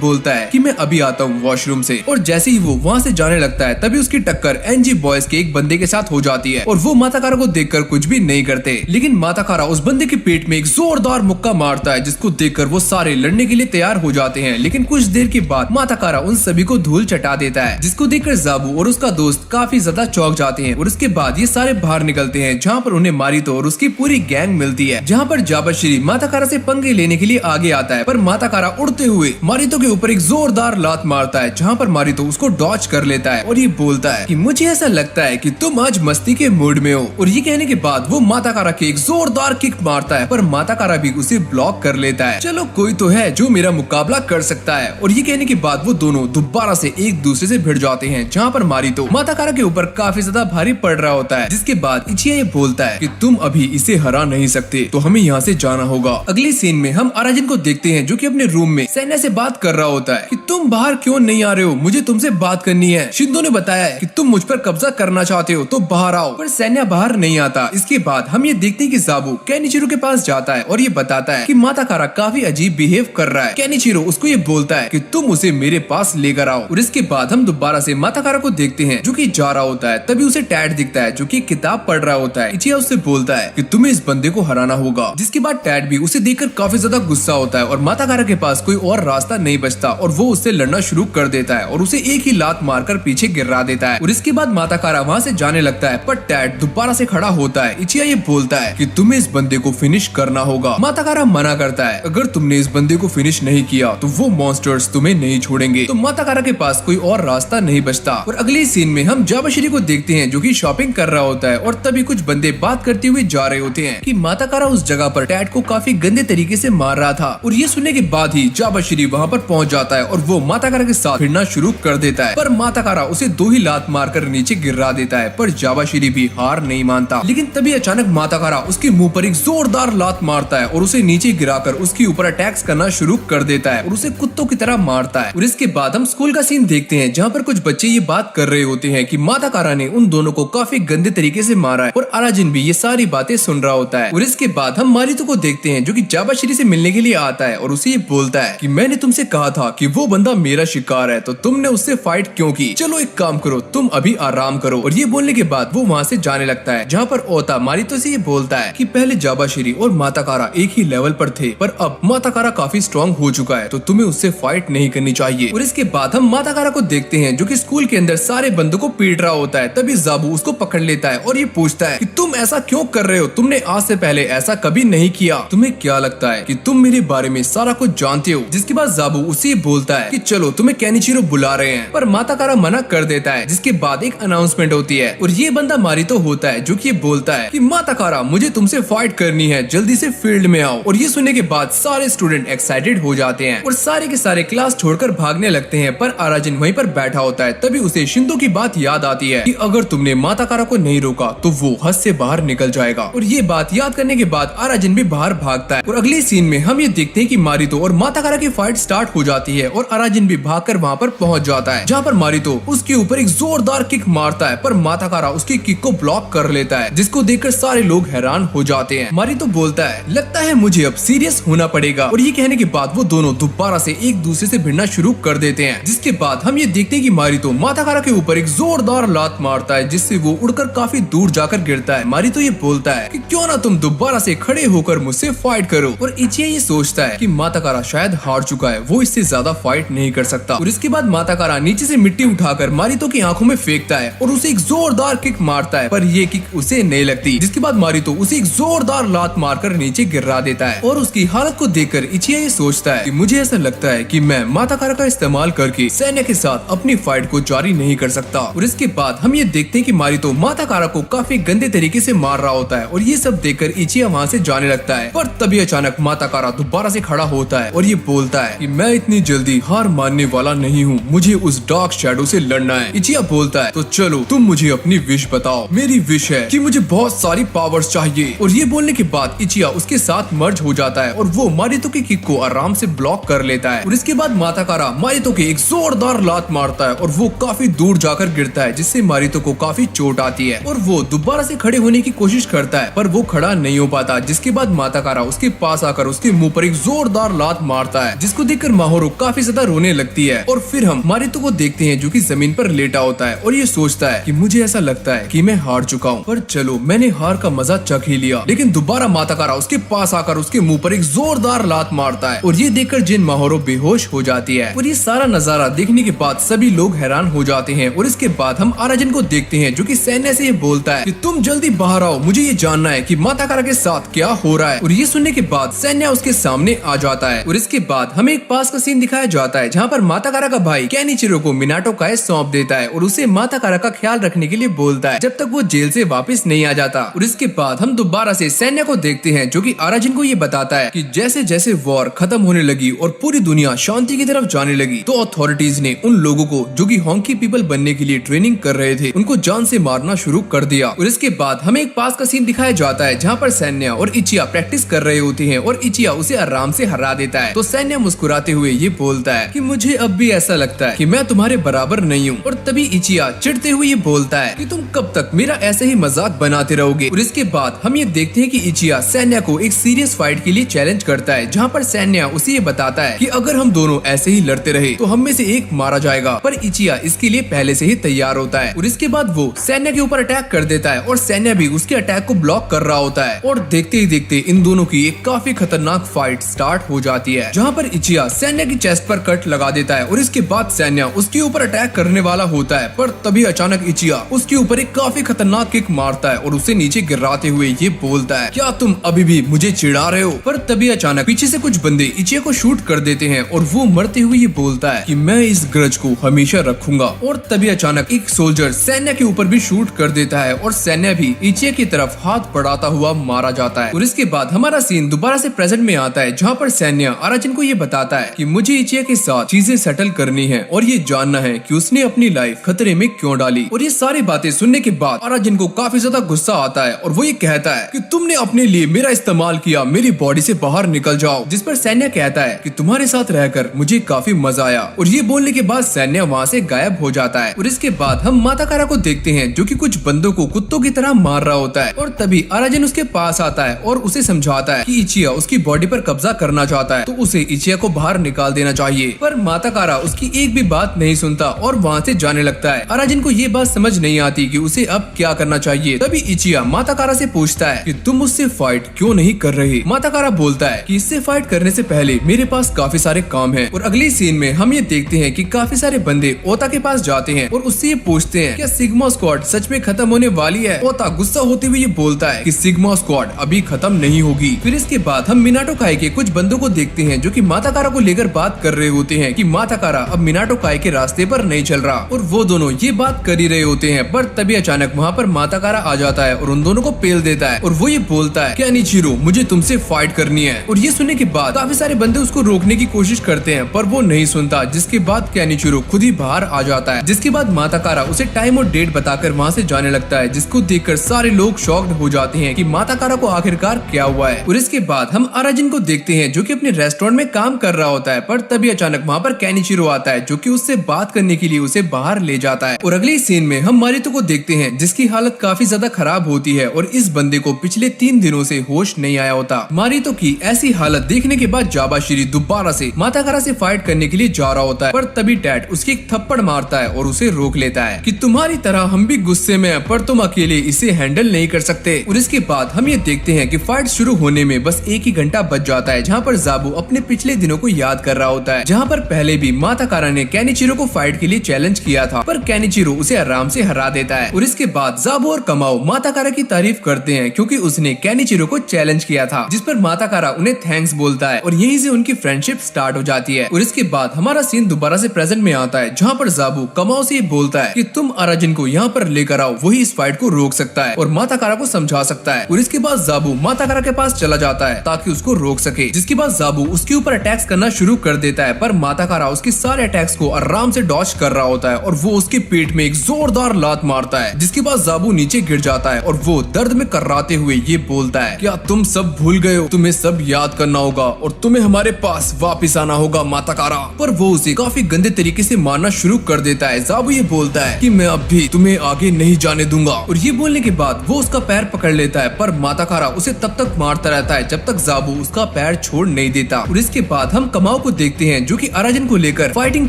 S1: बोलता है कि मैं अभी आता हूँ वॉशरूम से, और जैसे ही वो वहाँ से जाने लगता है तभी उसकी टक्कर एनजी बॉयज के एक बंदे के साथ हो जाती है और वो माताकारा को देखकर कुछ भी नहीं करते। लेकिन माताकारा उस बंदे के पेट में एक जोरदार मुक्का मारता है जिसको देखकर वो सारे लड़ने के लिए तैयार हो जाते हैं। लेकिन कुछ देर के बाद माताकारा उन सभी को धूल चटा देता है, जिसको देखकर जाबू और उसका दोस्त काफी ज्यादा चौंक जाते हैं। और उसके बाद ये सारे बाहर निकलते हैं जहाँ पर उन्हें मारितो और उसकी पूरी गैंग मिलती है, जहाँ पर जाबाश्री माताकारा से पंगे लेने के लिए आगे आता है। पर माताकारा उड़ते हुए मारितो के ऊपर एक जोरदार लात मारता है, जहाँ पर मारितो उसको डॉच कर लेता है और ये बोलता है कि मुझे ऐसा लगता है कि तुम आज मस्ती के मूड में हो। और ये कहने के बाद वो माताकारा के एक जोरदार किक मारता है, पर माताकारा भी उसे ब्लॉक कर लेता है। चलो कोई तो है जो मेरा मुकाबला कर सकता है। और ये कहने के बाद वो दोनों दोबारा से एक दूसरे से भिड़ जाते हैं, जहाँ पर मारितो माताकारा के ऊपर काफी ज्यादा भारी पड़ रहा होता है। जिसके बाद इचिया ये बोलता है कि तुम अभी इसे हरा नहीं सकते, तो हमें यहाँ से जाना होगा। अगली सीन में हम अराजिन को देखते हैं जो कि अपने रूम में सैन्या से बात कर रहा होता है कि तुम बाहर क्यों नहीं आ रहे हो, मुझे तुमसे बात करनी है। शिंदो ने बताया है कि तुम मुझ पर कब्जा करना चाहते हो तो बाहर आओ, पर सैन्या बाहर नहीं आता। इसके बाद हम ये देखते हैं कि जाबू केनिचिरो के पास जाता है और ये बताता है कि माताकारा काफी अजीब बिहेव कर रहा है। केनिचिरो उसको ये बोलता है कि तुम उसे मेरे पास लेकर आओ। और इसके बाद हम दोबारा से माताकारा को देखते हैं जो कि जा रहा होता है। तभी उसे टैड दिखता है जो कि किताब पढ़ रहा होता है। इचिया उससे बोलता है कि तुम्हें इस बंदे को हराना होगा। जिसके बाद टैड भी उसे देखकर काफी ज्यादा गुस्सा होता है और माताकारा के पास कोई और रास्ता नहीं बचता और वो उससे लड़ना शुरू कर देता है और उसे एक ही लात मारकर पीछे गिरा देता है। और इसके बाद माताकारा वहाँ से जाने लगता है, पर टैड दोबारा से खड़ा होता है। इचिया ये बोलता है कि तुम्हें इस बंदे को फिनिश करना होगा। माताकारा मना करता है, अगर तुमने इस बंदे को फिनिश नहीं किया तो वो मॉन्स्टर्स तुम्हें नहीं छोड़ेंगे। तो माताकारा के पास कोई और रास्ता नहीं बचता। और अगले सीन में हम जाबाश्री को देखते हैं जो कि शॉपिंग कर रहा होता है और तभी कुछ बंदे बात करते हुए जा रहे होते हैं कि माताकारा उस जगह पर टैड को काफी गंदे तरीके से मार रहा था। और ये सुनने के बाद ही जाबाश्री वहाँ पर पहुँच जाता है और वो माताकारा के साथ भिड़ना शुरू कर देता है, पर माताकारा उसे 2 ही लात मारकर नीचे गिरा देता है। पर जाबाश्री भी हार नहीं मानता। लेकिन तभी अचानक माताकारा उसके मुंह पर एक जोरदार लात मारता है और उसे नीचे गिराकर उसके ऊपर अटैक्स करना शुरू कर देता है और उसे कुत्तों की तरह मारता है। और इसके बाद हम स्कूल का सीन देखते हैं जहाँ पर कुछ बच्चे ये बात कर रहे होते हैं कि माताकारा ने उन दोनों को काफी गंदे तरीके से मारा है और अराजिन भी ये सारी बातें सुन रहा होता है। और इसके बाद हम मारितो को देखते हैं जो कि जाबाश्री से मिलने के लिए आता है और उसे ये बोलता है कि मैंने तुमसे कहा था कि वो बंदा मेरा शिकार है, तो तुमने उससे फाइट क्यों की? चलो एक काम करो, तुम अभी आराम करो। और ये बोलने के बाद वो वहाँ से जाने लगता है, जहाँ पर ओता मारितो से ये बोलता है कि पहले जाबाश्री और माताकारा एक ही लेवल पर थे, पर अब माताकारा काफी स्ट्रॉन्ग हो चुका है, तो तुम्हें उससे फाइट नहीं करनी चाहिए। और इसके बाद हम माताकारा को देखते हैं जो कि स्कूल के अंदर सारे बंदों को पीट रहा होता है। तभी जाबू उसको पकड़ लेता है और ये पूछता है कि तुम ऐसा क्यों कर रहे हो, तुमने आज से पहले ऐसा कभी नहीं किया। तुम्हें क्या लगता है कि तुम मेरे बारे में सारा कुछ जानते हो? जिसके बाद जाबू उसे बोलता है कि चलो तुम्हें केनिचिरो बुला रहे हैं, पर माताकारा मना कर देता है। जिसके बाद एक अनाउंसमेंट होती है और ये बंदा मारितो होता है जो कि बोलता है कि माताकारा मुझे तुमसे फाइट करनी है, जल्दी से फील्ड में आओ। और ये सुनने के बाद सारे स्टूडेंट एक्साइटेड हो जाते हैं और सारे के सारे क्लास छोड़कर भागने लगते हैं, पर अराजिन वहीं पर बैठा होता है। तभी उसे शिंदो की बात याद आती है कि अगर तुमने माताकारा को नहीं रोका तो वो हद से बाहर निकल जाएगा। और ये बात याद करने के बाद अराजिन भी बाहर भागता है। और अगले सीन में हम ये देखते हैं कि मारितो और माताकारा की फाइट स्टार्ट हो जाती है और अराजिन भी भागकर वहाँ पर पहुँच जाता है, जहाँ पर मारितो उसके ऊपर एक जोरदार किक मारता है, पर माताकारा उसकी किक को ब्लॉक कर लेता है, जिसको देखकर सारे लोग हैरान हो जाते हैं। मारितो बोलता है लगता है मुझे अब सीरियस होना पड़ेगा। और ये कहने के बाद वो दोनों दोबारा से एक दूसरे से भिड़ना शुरू कर देते हैं। जिसके बाद हम ये देखते हैं कि मारितो माताकारा के ऊपर एक जोरदार लात मारता है, जिससे वो उड़कर काफी दूर जाकर गिरता है। मारितो ये बोलता है कि क्यों ना तुम दोबारा से खड़े होकर मुझसे फाइट करो। और इचिया ये सोचता है कि माताकारा शायद हार चुका है, वो इससे ज्यादा फाइट नहीं कर सकता। और इसके बाद माताकारा नीचे से मिट्टी उठाकर मारितो की आंखों में फेंकता है और उसे एक जोरदार किक मारता है, पर ये किक उसे नहीं लगती। जिसके बाद मारितो उसे एक जोरदार लात मारकर नीचे गिरा देता है। और उसकी हालत को देखकर इचिया ये सोचता है कि मुझे ऐसा लगता है कि मैं माताकारा का इस्तेमाल करके सैन्या के साथ अपनी फाइट को जारी नहीं कर सकता। और इसके बाद हम ये देखते हैं कि मारितो माताकारा को काफी गंदे तरीके से मार रहा होता है और ये सब देखकर इचिया वहाँ से जाने लगता है। पर तभी अचानक माताकारा दोबारा से खड़ा होता है और ये बोलता है कि मैं इतनी जल्दी हार मानने वाला नहीं हूँ, मुझे उस डार्क शैडो से लड़ना है। इचिया बोलता है तो चलो तुम मुझे अपनी विश बताओ। मेरी विश है कि मुझे बहुत सारी पावर्स चाहिए। और ये बोलने के बाद इचिया उसके साथ मर्ज हो जाता है और वो मारितो की किक को आराम से ब्लॉक कर लेता है। और इसके बाद माताकारा मारितो के एक जोरदार लात मारता है और वो काफी दूर जाकर गिरता है, जिससे मारितो को काफी चोट आती है और वो दोबारा से खड़े होने की कोशिश करता है, पर वो खड़ा नहीं हो पाता। जिसके बाद माताकारा उसके पास आकर उसके मुंह पर एक जोरदार लात मारता है, जिसको देखकर माहोरो काफी ज्यादा रोने लगती है। और फिर हम मारितो को देखते हैं जो कि जमीन पर लेटा होता है और ये सोचता है कि मुझे ऐसा लगता है कि मैं हार चुका हूँ, पर चलो मैंने हार का मजा चख ही लिया। लेकिन दोबारा माताकारा उसके पास आकर उसके मुंह पर एक जोरदार लात मारता है और ये देखकर जिन माहोरो बेहोश हो जाती है। और ये सारा नजारा देखने के बाद सभी लोग हैरान हो जाते हैं। और इसके बाद हम आराजन को देखते हैं जो कि सैन्या से ये बोलता है कि तुम जल्दी बाहर आओ, मुझे ये जानना है कि माताकारा के साथ क्या हो रहा है। और ये सुनने के बाद सैन्या उसके सामने आ जाता है। और इसके बाद हमें एक पास का सीन दिखाया जाता है जहाँ पर माताकारा का भाई केनिचिरो को मिनाटो काय सौंप देता है और उसे माताकारा का ख्याल रखने के लिए बोलता है जब तक वो जेल से वापस नहीं आ जाता। और इसके बाद हम दोबारा से सैन्या को देखते हैं जो कि आराजन को ये बताता है कि जैसे जैसे वॉर खत्म होने लगी और पूरी दुनिया शांति की तरफ जाने लगी तो अथॉरिटीज ने उन लोगों को जो कि हॉन्की पीपल बनने के लिए ट्रेनिंग कर रहे थे उनको जान से मारना शुरू कर दिया। और इसके बाद हमें एक पास का सीन दिखाया जाता है जहाँ पर सैन्या और इचिया प्रैक्टिस कर रहे होते हैं और इचिया उसे आराम से हरा देता है। तो सैन्या मुस्कुराते हुए ये बोलता है कि मुझे अब भी ऐसा लगता है कि मैं तुम्हारे बराबर नहीं हूँ। और तभी इचिया चिढ़ते हुए ये बोलता है कि तुम कब तक मेरा ऐसे ही मजाक बनाते रहोगे। और इसके बाद हम ये देखते हैं कि इचिया सैन्या को एक सीरियस फाइट के लिए चैलेंज करता है जहाँ पर सैन्या उसे ये बताता है कि अगर हम दोनों ऐसे ही लड़ते रहे तो हम में से एक मारा जाएगा। पर इचिया इसके लिए पहले से ही तैयार होता है। और इसके बाद वो सैन्या के ऊपर अटैक कर देता है और सैन्या भी उसके अटैक को ब्लॉक कर रहा होता है। और देखते ही देखते इन दोनों की एक काफी खतरनाक फाइट स्टार्ट हो जाती है जहाँ पर इचिया सैन्या की चेस्ट पर कट लगा देता है। और इसके बाद सैन्या उसके ऊपर अटैक करने वाला होता है पर तभी अचानक इचिया उसके ऊपर एक काफी खतरनाक किक मारता है और उसे नीचे गिराते हुए ये बोलता है क्या तुम अभी भी मुझे चिढ़ा रहे हो। पर तभी अचानक पीछे से कुछ बंदे इचिया को शूट कर देते हैं और वो मरते हुए ये बोलता है कि मैं इस ग्रज को हमेशा रखूंगा। और तभी अचानक एक सोल्जर सैन्या के ऊपर भी शूट कर देता है और सैन्या भी इचिया की तरफ हाथ बढ़ाता हुआ मारा जाता है। और इसके बाद हमारा सीन दोबारा से प्रेजेंट में आता है जहाँ पर सैन्या आराजन को ये बताता है कि मुझे इचिया के साथ चीजें सेटल करनी है और ये जानना है कि उसने अपनी लाइफ खतरे में क्यों डाली। और ये सारी बातें सुनने के बाद आराजन को काफी ज्यादा गुस्सा आता है और वो ये कहता है कि तुमने अपने लिए मेरा इस्तेमाल किया, मेरी बॉडी से बाहर निकल जाओ। जिस पर सैन्या कहता है कि तुम्हारे साथ रहकर मुझे काफी मजा आया। और ये बोलने के बाद सैन्या वहाँ से गायब हो जाता है। और इसके बाद हम माताकारा को देखते हैं जो कि कुछ बंदों को कुत्तों की तरह मार रहा होता है। और तभी आराजन उसके पास आता है और उसे समझाता है कि इचिया उसकी बॉडी पर कब्जा करना चाहता है तो उसे इचिया को बाहर निकाल देना चाहिए। पर माताकारा उसकी एक भी बात नहीं सुनता और वहाँ से जाने लगता है। आराजन को ये बात समझ नहीं आती कि उसे अब क्या करना चाहिए। तभी इचिया माताकारा से पूछता है कि तुम मुझसे फाइट क्यों नहीं कर रहे। माताकारा बोलता है कि इससे फाइट करने से पहले मेरे पास काफी सारे काम हैं। और अगली सीन में हम ये देखते हैं कि काफी सारे बंदे ओता के पास जाते हैं और उससे ये पूछते हैं क्या सिग्मा स्क्वाड सच में खत्म होने वाली है। ओता गुस्सा होते हुए ये बोलता है कि सिग्मा स्क्वाड अभी खत्म नहीं होगी। फिर इसके बाद हम मिनाटो काय के कुछ बंदों को देखते हैं जो कि माताकारा को लेकर बात कर रहे होते हैं कि माताकारा अब मिनाटो काय के रास्ते पर नहीं चल रहा। और वो दोनों ये बात कर ही रहे होते हैं पर तभी अचानक वहाँ पर माताकारा आ जाता है और उन दोनों को पेल देता है। और वो ये बोलता है केनिचिरो मुझे तुमसे फाइट करनी है। और ये सुनने के बाद काफी सारे बंदे उसको रोकने की कोशिश करते हैं पर वो नहीं सुनता, जिसके बाद केनिचिरो खुद ही बाहर आ जाता है। जिसके बाद माताकारा उसे टाइम और डेट बताकर वहाँ से जाने लगता है, जिसको देखकर सारे लोग शॉक्ड हो जाते हैं कि माताकारा को आखिरकार क्या हुआ है। और इसके बाद हम आराजन को देखते हैं जो कि अपने रेस्टोरेंट में काम कर रहा होता है पर तभी अचानक वहाँ पर केनिचिरो आता है जो कि उससे बात करने के लिए उसे बाहर ले जाता है। और अगले सीन में हम मारितो को देखते हैं जिसकी हालत काफी ज्यादा खराब होती है और इस बंदे को पिछले 3 दिनों से होश नहीं आया होता। मारितो की ऐसी हालत देखने के बाद जाबाशिरी दोबारा से माताकारा से फाइट करने के लिए जा रहा होता है पर तभी डैड उसकी एक थप्पड़ मारता है और उसे रोक लेता है कि तुम्हारी तरह हम भी गुस्से में हैं पर तुम अकेले इसे हैंडल नहीं कर सकते। और इसके बाद हम ये देखते हैं कि फाइट शुरू होने में बस 1 ही घंटा बच जाता है जहाँ पर जाबू अपने पिछले दिनों को याद कर रहा होता है जहाँ पर पहले भी माताकारा ने केनिचिरो को फाइट के लिए चैलेंज किया था पर केनिचिरो उसे आराम से हरा देता है। और इसके बाद जाबू और कमाओ माताकारा की तारीफ करते हैं क्योंकि उसने केनिचिरो को चैलेंज किया था, जिस पर माताकारा उन्हें थैंक्स बोलता है और यहीं से उनकी फ्रेंडशिप स्टार्ट हो जाती है। और इसके बाद हमारा सीन दोबारा से प्रेजेंट में आता है जहाँ पर जाबू कमाओ से बोलता है कि तुम आराजन को यहाँ पर लेकर आओ, वही इस फाइट को रोक सकता है और माताकारा को समझा सकता है। और इसके बाद जाबू माताकारा के पास चला जाता है ताकि उसको रोक सके, जिसके बाद जाबू उसके ऊपर अटैक्स करना शुरू कर देता है पर माताकारा उसके सारे अटैक्स को आराम से डॉज कर रहा होता है और वो उसके पेट में एक जोरदार लात मारता है, जिसके बाद जाबू नीचे गिर जाता है और वो दर्द में कर्राते हुए ये बोलता है क्या तुम सब भूल गए हो, तुम्हें सब याद करना होगा और तुम्हें हमारे पास वापस आना होगा माताकारा। पर वो उसे काफी गंदे तरीके से मारना शुरू कर देता है। जाबू ये बोलता है कि मैं अब भी तुम्हें आगे नहीं जाने दूंगा और ये बोलने के बाद वो उसका पैर पकड़ लेता है पर माताकारा उसे तब तब तक मारता रहता है जब तक जाबू उसका पैर छोड़ नहीं देता। और इसके बाद हम कमाओ को देखते हैं जो कि अराजन को लेकर फाइटिंग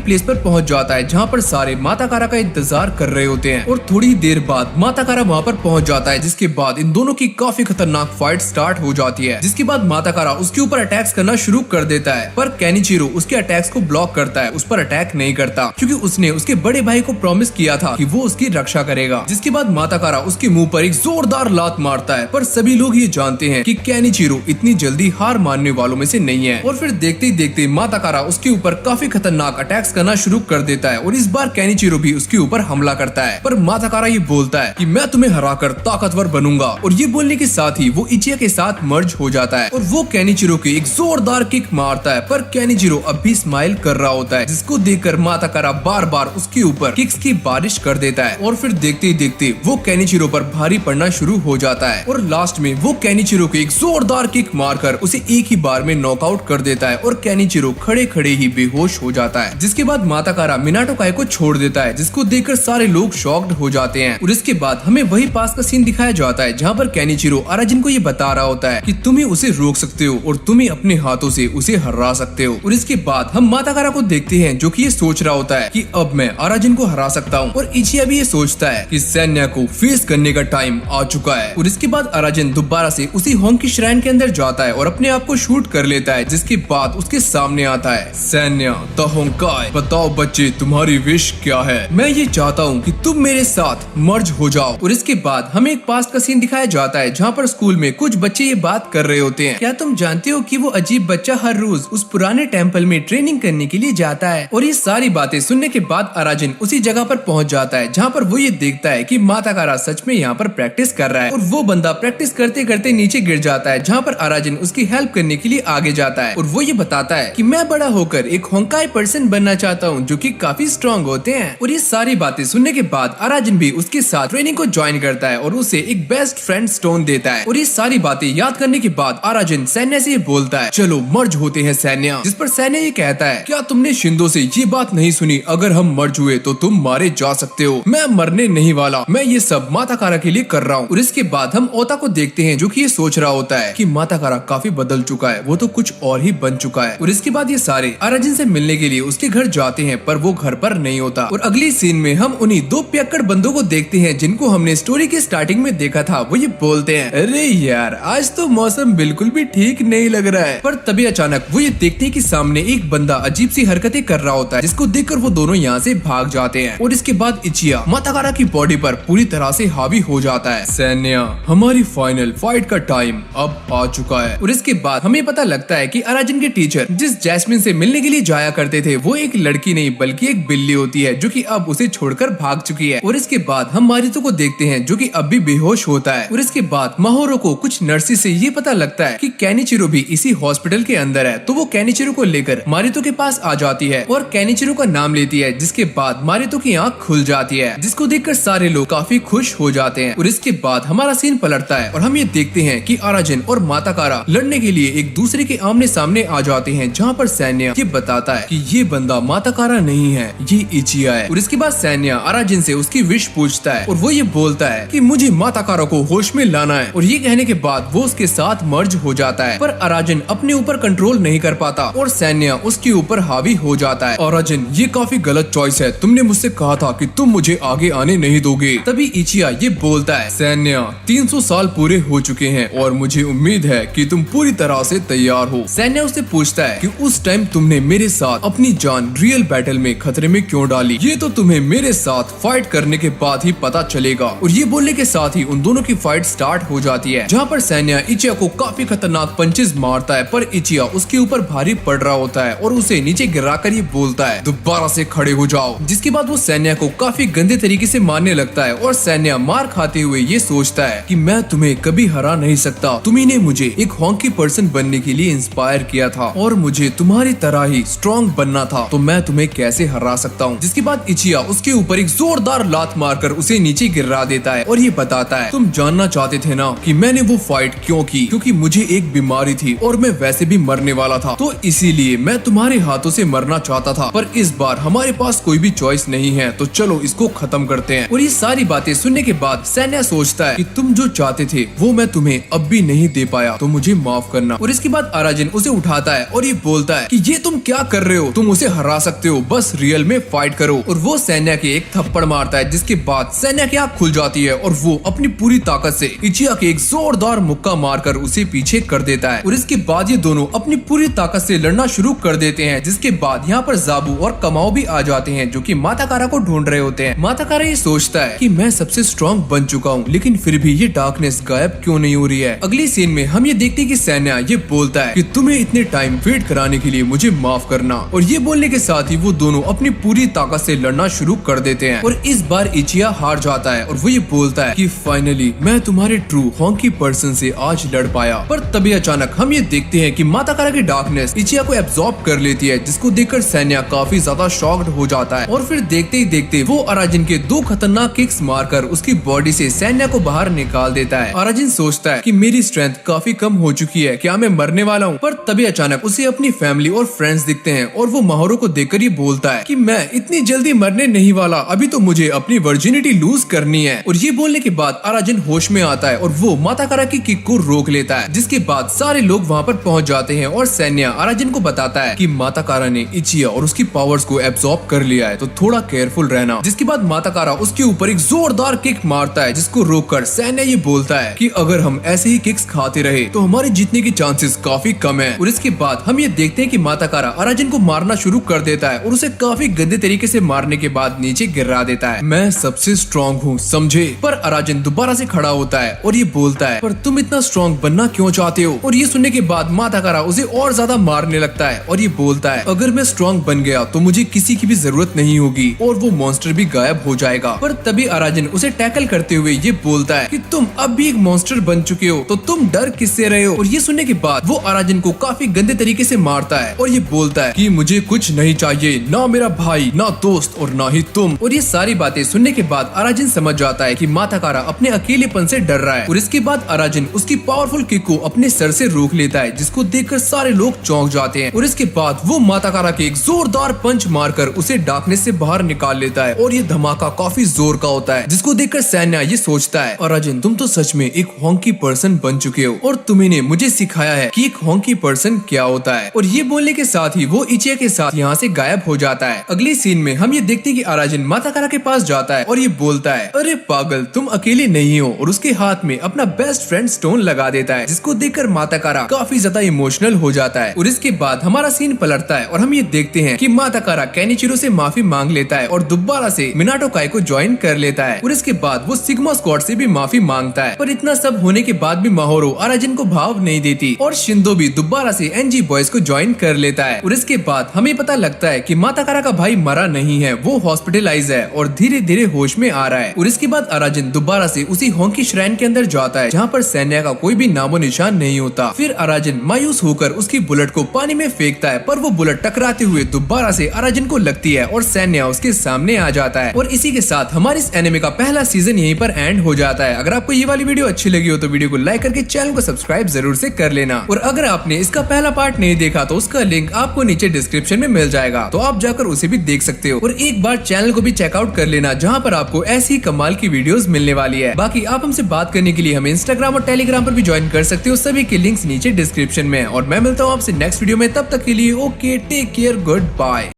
S1: प्लेस पर पहुंच जाता है, जहां पर सारे माताकारा का इंतजार कर रहे होते हैं। और थोड़ी देर बाद माताकारा वहां पर पहुंच जाता है, जिसके बाद इन दोनों की काफी खतरनाक फाइट स्टार्ट हो जाती है। जिसके बाद माताकारा उसके ऊपर अटैक्स करना शुरू कर देता है, पर केनिचिरो उसके अटैक्स को ब्लॉक करता है, उस पर अटैक नहीं करता क्योंकि उसने उसके बड़े भाई को प्रॉमिस किया था कि वो उसकी रक्षा करेगा। जिसके बाद माताकारा उसके मुंह पर एक जोरदार लात मारता है, पर सभी लोग ये जानते हैं कि केनिचिरो इतनी जल्दी हार मानने वालों में से नहीं है। और फिर देखते ही देखते माताकारा उसके ऊपर काफी खतरनाक अटैक्स करना शुरू कर देता है और इस बार केनिचिरो भी उसके ऊपर हमला करता है। पर माताकारा ये बोलता है कि मैं तुम्हें हराकर ताकतवर बनूंगा, और ये बोलने के साथ ही वो इचिया के साथ मर्ज हो जाता है और वो केनिचिरो की एक जोरदार किक मारता है। पर केनिचिरो अब भी स्माइल कर रहा होता है, जिसको देखकर माताकारा बार बार उसके ऊपर किक्स की बारिश कर देता है। और फिर देखते ही देखते वो केनिचिरो पर भारी पड़ना शुरू हो जाता है और लास्ट में वो केनिचिरो को एक जोरदार किक मारकर उसे एक ही बार में नॉकआउट कर देता है और केनिचिरो खड़े खड़े ही बेहोश हो जाता है। जिसके बाद माताकारा मिनाटो काई को छोड़ देता है, जिसको देखकर सारे लोग शॉक्ड हो जाते हैं। और इसके बाद हमें वही पास का सीन दिखाया जाता है जहाँ पर केनिचिरो अराजन को ये बता रहा होता है कि तुम ही उसे रोक सकते हो और तुम ही अपने हाथों से उसे हरा सकते हो। और इसके बाद हम माताकारा को देखते हैं जो कि ये सोच रहा होता है कि अब मैं अराजन को हरा सकता हूँ, और इचिया भी ये सोचता है कि सैन्या को फेस करने का टाइम आ चुका है। और इसके बाद अराजन दोबारा से उसी होंकी श्राइन के अंदर जाता है और अपने आप को शूट कर लेता है, जिसके बाद उसके सामने आता है सैन्या द होंकाई। बताओ बच्चे, तुम्हारी विश क्या है? मैं ये चाहता हूँ कि तुम मेरे साथ मर्ज हो जाओ। और इसके बाद हमें एक पास्ट का सीन दिखाया जाता है जहाँ पर स्कूल में कुछ बच्चे ये बात कर रहे होते हैं, क्या तुम जानते हो कि वो अजीब बच्चा हर रोज उस पुराने टेम्पल में ट्रेनिंग करने के लिए जाता है। और ये सारी बातें सुनने के बाद अराजन उसी जगह पर पहुंच जाता है जहाँ पर वो ये देखता है कि माताकारा सच में यहाँ पर प्रैक्टिस कर रहा है। और वो बंदा प्रैक्टिस करते करते नीचे गिर जाता है, जहाँ पर अराजन उसकी हेल्प करने के लिए आगे जाता है और वो ये बताता है कि मैं बड़ा होकर एक होंकाई पर्सन बनना चाहता हूँ जो कि काफी स्ट्रॉन्ग होते हैं। और ये सारी बातें सुनने के बाद अराजन भी उसके साथ ट्रेनिंग को ज्वाइन करता है और उसे एक बेस्ट फ्रेंड स्टोन देता है। और ये सारी बातें याद करने के बाद अराजन सैन्या से ये बोलता है चलो मर्ज होते हैं सैन्या। जिस पर सैन्या ये कहता है क्या तुमने शिंदो से ये बात नहीं सुनी, अगर हम मर्ज हुए तो तुम मारे जा सकते हो। मैं मरने नहीं वाला, मैं ये सब माताकारा के लिए कर रहा हूँ। और इसके बाद हम ओता को देखते हैं जो कि ये सोच रहा होता है कि माताकारा काफी बदल चुका है, वो तो कुछ और ही बन चुका है। और इसके बाद ये सारे अराजन से मिलने के लिए उसके घर जाते हैं, पर वो घर पर नहीं होता। और अगली सीन में हम उन्हीं दो पियक्कड़ बंदों को देखते हैं जिनको हमने स्टोरी के स्टार्टिंग में देखा था। वो ये बोलते हैं अरे यार आज तो मौसम बिल्कुल भी ठीक नहीं लग रहा है। पर तभी अचानक वो ये देखते हैं कि सामने एक बंदा अजीब सी हरकतें कर रहा होता है, जिसको देखकर वो दोनों यहाँ से भाग जाते हैं। और इसके बाद इचिया माताकारा की बॉडी पर पूरी तरह से हावी हो जाता है। सैन्या हमारी फाइनल फाइट का टाइम अब आ चुका है। और इसके बाद हमें पता लगता है कि अराजन के टीचर जिस जैस्मिन से मिलने के लिए जाया करते थे वो एक लड़की नहीं बल्कि एक बिल्ली होती है जो कि अब उसे छोड़कर भाग चुकी है। और इसके बाद हम मारितो को देखते हैं जो कि अब भी बेहोश होता है। और इसके बाद माहोरो को कुछ नर्सिस से ये पता लगता है कि केनिचिरो भी इसी हॉस्पिटल के अंदर है, तो वो केनिचिरो को लेकर मारितो के पास आ जाती है और केनिचिरो का नाम लेती है। जिसके बाद मारितो की आंख खुल जाती है, जिसको देखकर सारे लोग काफी खुश हो जाते हैं। और इसके बाद हमारा सीन पलटता है और हम ये देखते हैं कि अराजन और माताकारा लड़ने के लिए एक दूसरे के आमने सामने आ जाते हैं, जहाँ पर सैन्या ये बताता है कि ये बंदा माताकारा नहीं है, ये इचिया है। और इसके बाद सैन्या अराजन से उसकी विश पूछता है और वो ये बोलता है कि मुझे माताकारा को होश में लाना है। और ये कहने के बाद वो उसके साथ मर्ज हो जाता है, पर अराजन अपने ऊपर कंट्रोल नहीं कर पाता और सैन्या उसके ऊपर हावी हो जाता है। अराजन ये काफी गलत चॉइस है, तुमने मुझसे कहा था कि तुम मुझे आगे आने नहीं दोगे। तभी इचिया ये बोलता है सैन्या 300 साल पूरे हो चुके हैं और मुझे उम्मीद है कि तुम पूरी तरह से तैयार हो। सैन्या उससे पूछता है कि उस टाइम तुमने मेरे साथ अपनी जान रियल बैटल में खतरे में क्यों डाली, ये तो तुम्हें मेरे साथ फाइट करने के बाद ही पता चलेगा। और ये बोलने के साथ ही उन दोनों की फाइट स्टार्ट हो जाती है, जहाँ पर सैन्या इचिया को काफी खतरनाक पंचेस मारता है, पर इचिया उसके ऊपर भारी पड़ रहा होता है और उसे नीचे गिराकर ये बोलता है दोबारा से खड़े हो जाओ। जिसके बाद वो सैन्या को काफी गंदे तरीके से मारने लगता है और सैन्या मार खाते हुए ये सोचता है कि मैं तुम्हें कभी हरा नहीं सकता, तुम्ही ने मुझे एक हॉन्की पर्सन बनने के लिए इंस्पायर किया था और मुझे तुम्हारी तरह ही स्ट्रॉन्ग बनना था, तो मैं तुम्हें कैसे हरा सकता हूँ। जिसके बाद इचिया उसके ऊपर एक जोरदार लात मारकर उसे नीचे गिरा देता है और ये बताता है तुम जानना चाहते थे ना कि मैंने वो फाइट क्यों की, क्योंकि मुझे एक बीमारी थी और मैं वैसे भी मरने वाला था, तो इसीलिए मैं तुम्हारे हाथों से मरना चाहता था, पर इस बार हमारे पास कोई भी चॉइस नहीं है, तो चलो इसको खत्म करते हैं। और ये सारी बातें सुनने के बाद सैन्या सोचता है कि तुम जो चाहते थे वो मैं तुम्हें अब भी नहीं दे पाया तो मुझे माफ करना। और इसके बाद अराजिन उसे उठाता है और ये बोलता है कि ये तुम क्या कर रहे हो, तुम उसे हरा सकते हो, बस रियल में फाइट करो। और वो सैन्या के एक थप्पड़ मारता है जिसके बाद सैन्या की आंख खुल जाती है और वो अपनी पूरी ताकत से इचिया के एक जोरदार मुक्का मारकर उसे पीछे कर देता है। और इसके बाद ये दोनों अपनी पूरी ताकत से लड़ना शुरू कर देते हैं, जिसके बाद यहाँ पर जाबू और कमाओ भी आ जाते हैं जो कि माता कारा को ढूंढ रहे होते हैं। माता कारा ये सोचता है कि मैं सबसे स्ट्रॉन्ग बन चुका हूँ, लेकिन फिर भी ये डार्कनेस गायब क्यों नहीं हो रही है। अगली सीन में हम ये देखते हैं कि सैन्या ये बोलता है कि तुम्हें इतने टाइम वेट कराने के लिए मुझे माफ करना। और ये बोलने के साथ ही वो दोनों अपनी पूरी ताकत से लड़ना शुरू कर देते हैं। और इस बार इचिया हार जाता है और वो ये बोलता है कि फाइनली मैं तुम्हारे ट्रू हॉन्की पर्सन से आज लड़ पाया। पर तभी अचानक हम ये देखते हैं कि माता कारा की डार्कनेस इचिया को एब्जॉर्ब कर लेती है, जिसको देखकर सैन्या काफी ज्यादा शॉक्ड हो जाता है। और फिर देखते ही देखते वो अराजिन के 2 खतरनाक किक्स मारकर उसकी बॉडी से सैन्या को बाहर निकाल देता है। अराजिन सोचता है कि मेरी स्ट्रेंथ काफी कम हो चुकी है, क्या मैं मरने वाला हूँ। पर तभी अचानक उसे अपनी फैमिली और फ्रेंड्स दिखते हैं और वो माहोरो को देखकर ये बोलता है कि मैं इतनी जल्दी मरने नहीं वाला, अभी तो मुझे अपनी वर्जिनिटी लूज करनी है। और ये बोलने के बाद अराजिन होश में आता है और वो माता कारा की किक को रोक लेता है, जिसके बाद सारे लोग वहाँ पर पहुँच जाते हैं और सैन्या अराजिन को बताता है कि माता कारा ने इचिया और उसकी पावर्स को एब्जॉर्ब कर लिया है, तो थोड़ा केयरफुल रहना। जिसके बाद माता कारा उसके ऊपर एक जोरदार किक मारता है, जिसको रोककर सैन्या ये बोलता है कि अगर हम ऐसे ही किक्स खाते रहे तो हमारे जीतने की चांसेस काफी कम है। और इसके बाद हम ये देखते हैं कि माता कारा अराजिन को मारना शुरू कर देता है और उसे काफी गंदे तरीके से मारने के बाद नीचे गिरा देता है। मैं सबसे स्ट्रॉन्ग हूँ, समझे। पर अराजिन दोबारा से खड़ा होता है और ये बोलता है पर तुम इतना स्ट्रॉन्ग बनना क्यों चाहते हो। और ये सुनने के बाद माता कारा उसे और ज्यादा मारने लगता है और ये बोलता है अगर मैं स्ट्रॉन्ग बन गया तो मुझे किसी की भी जरूरत नहीं होगी और वो मॉन्स्टर भी गायब हो जाएगा। पर तभी अराजिन उसे टैकल करते हुए ये बोलता है कि तुम अब भी एक मॉन्स्टर बन चुके हो, तो तुम डर किससे रहे हो। और ये सुनने के बाद वो अराजिन को काफी गंदे तरीके से मारता है और ये बोलता है कि मुझे कुछ नहीं चाहिए, ना मेरा भाई, ना दोस्त और ना ही तुम। और ये सारी बातें सुनने के बाद अराजिन समझ जाता है कि माता कारा अपने अकेलेपन से डर रहा है। और इसके बाद अराजिन उसकी पावरफुल किक को अपने सर से रोक लेता है, जिसको देखकर सारे लोग चौंक जाते हैं। और इसके बाद वो माता कारा के एक जोरदार पंच मारकर उसे डार्कनेस से बाहर निकाल लेता है और ये धमाका काफी जोर का होता है, जिसको देखकर सैन्या ये सोचता है अराजिन तुम तो सच में एक हॉन्की पर्सन बन चुके हो और तुमने मुझे सिखाया है कि एक हॉन्की पर्सन क्या होता है। और ये बोलने के साथ ही वो इचिया के साथ यहाँ से गायब हो जाता है। अगली सीन में हम ये देखते हैं कि अराजिन माता कारा के पास जाता है और ये बोलता है अरे पागल तुम अकेले नहीं हो, और उसके हाथ में अपना बेस्ट फ्रेंड स्टोन लगा देता है, जिसको देखकर माता कारा काफी ज्यादा इमोशनल हो जाता है। और इसके बाद हमारा सीन पलटता है और हम ये देखते हैं कि माता कारा केनिचिरो से माफी मांग लेता है और दोबारा से मिनाटो काई को ज्वाइन कर लेता है। और इसके बाद वो सिग्मा स्क्वाड से भी माफी मांगता है। पर इतना सब होने के बाद भी माहोरो अराजिन को भाव नहीं देती और शिंदो भी दोबारा से एनजी बॉयज को ज्वाइन कर लेता है। और इसके बाद हमें पता लगता है कि माता कारा का भाई मरा नहीं है, वो हॉस्पिटलाइज है और धीरे धीरे होश में आ रहा है। और इसके बाद अराजिन दोबारा से उसी हॉन्की श्राइन के अंदर जाता है जहाँ पर सैन्या का कोई भी नामो निशान नहीं होता। फिर अराजिन मायूस होकर उसकी बुलेट को पानी में फेंकता है, पर वो बुलेट टकराते हुए दोबारा से अराजिन को लगती है और सैन्या उसके सामने आ जाता है। और इसी के साथ हमारे इस एनिमे का पहला सीजन यहीं पर एंड हो जाता है। अगर आपको ये वाली वीडियो अच्छी लगी हो तो वीडियो को लाइक करके चैनल को सब्सक्राइब जरूर से कर लेना। और अगर आपने इसका पहला पार्ट नहीं देखा तो उसका लिंक आपको नीचे डिस्क्रिप्शन में मिल जाएगा, तो आप जाकर उसे भी देख सकते हो। और एक बार चैनल को भी चेकआउट कर लेना, जहाँ पर आपको ऐसी कमाल की वीडियोस मिलने वाली है। बाकी आप हमसे बात करने के लिए हमें इंस्टाग्राम और टेलीग्राम पर भी ज्वाइन कर सकते हो, सभी के लिंक्स नीचे डिस्क्रिप्शन में। और मैं मिलता हूँ आपसे नेक्स्ट वीडियो में, तब तक के लिए okay, take care, good bye.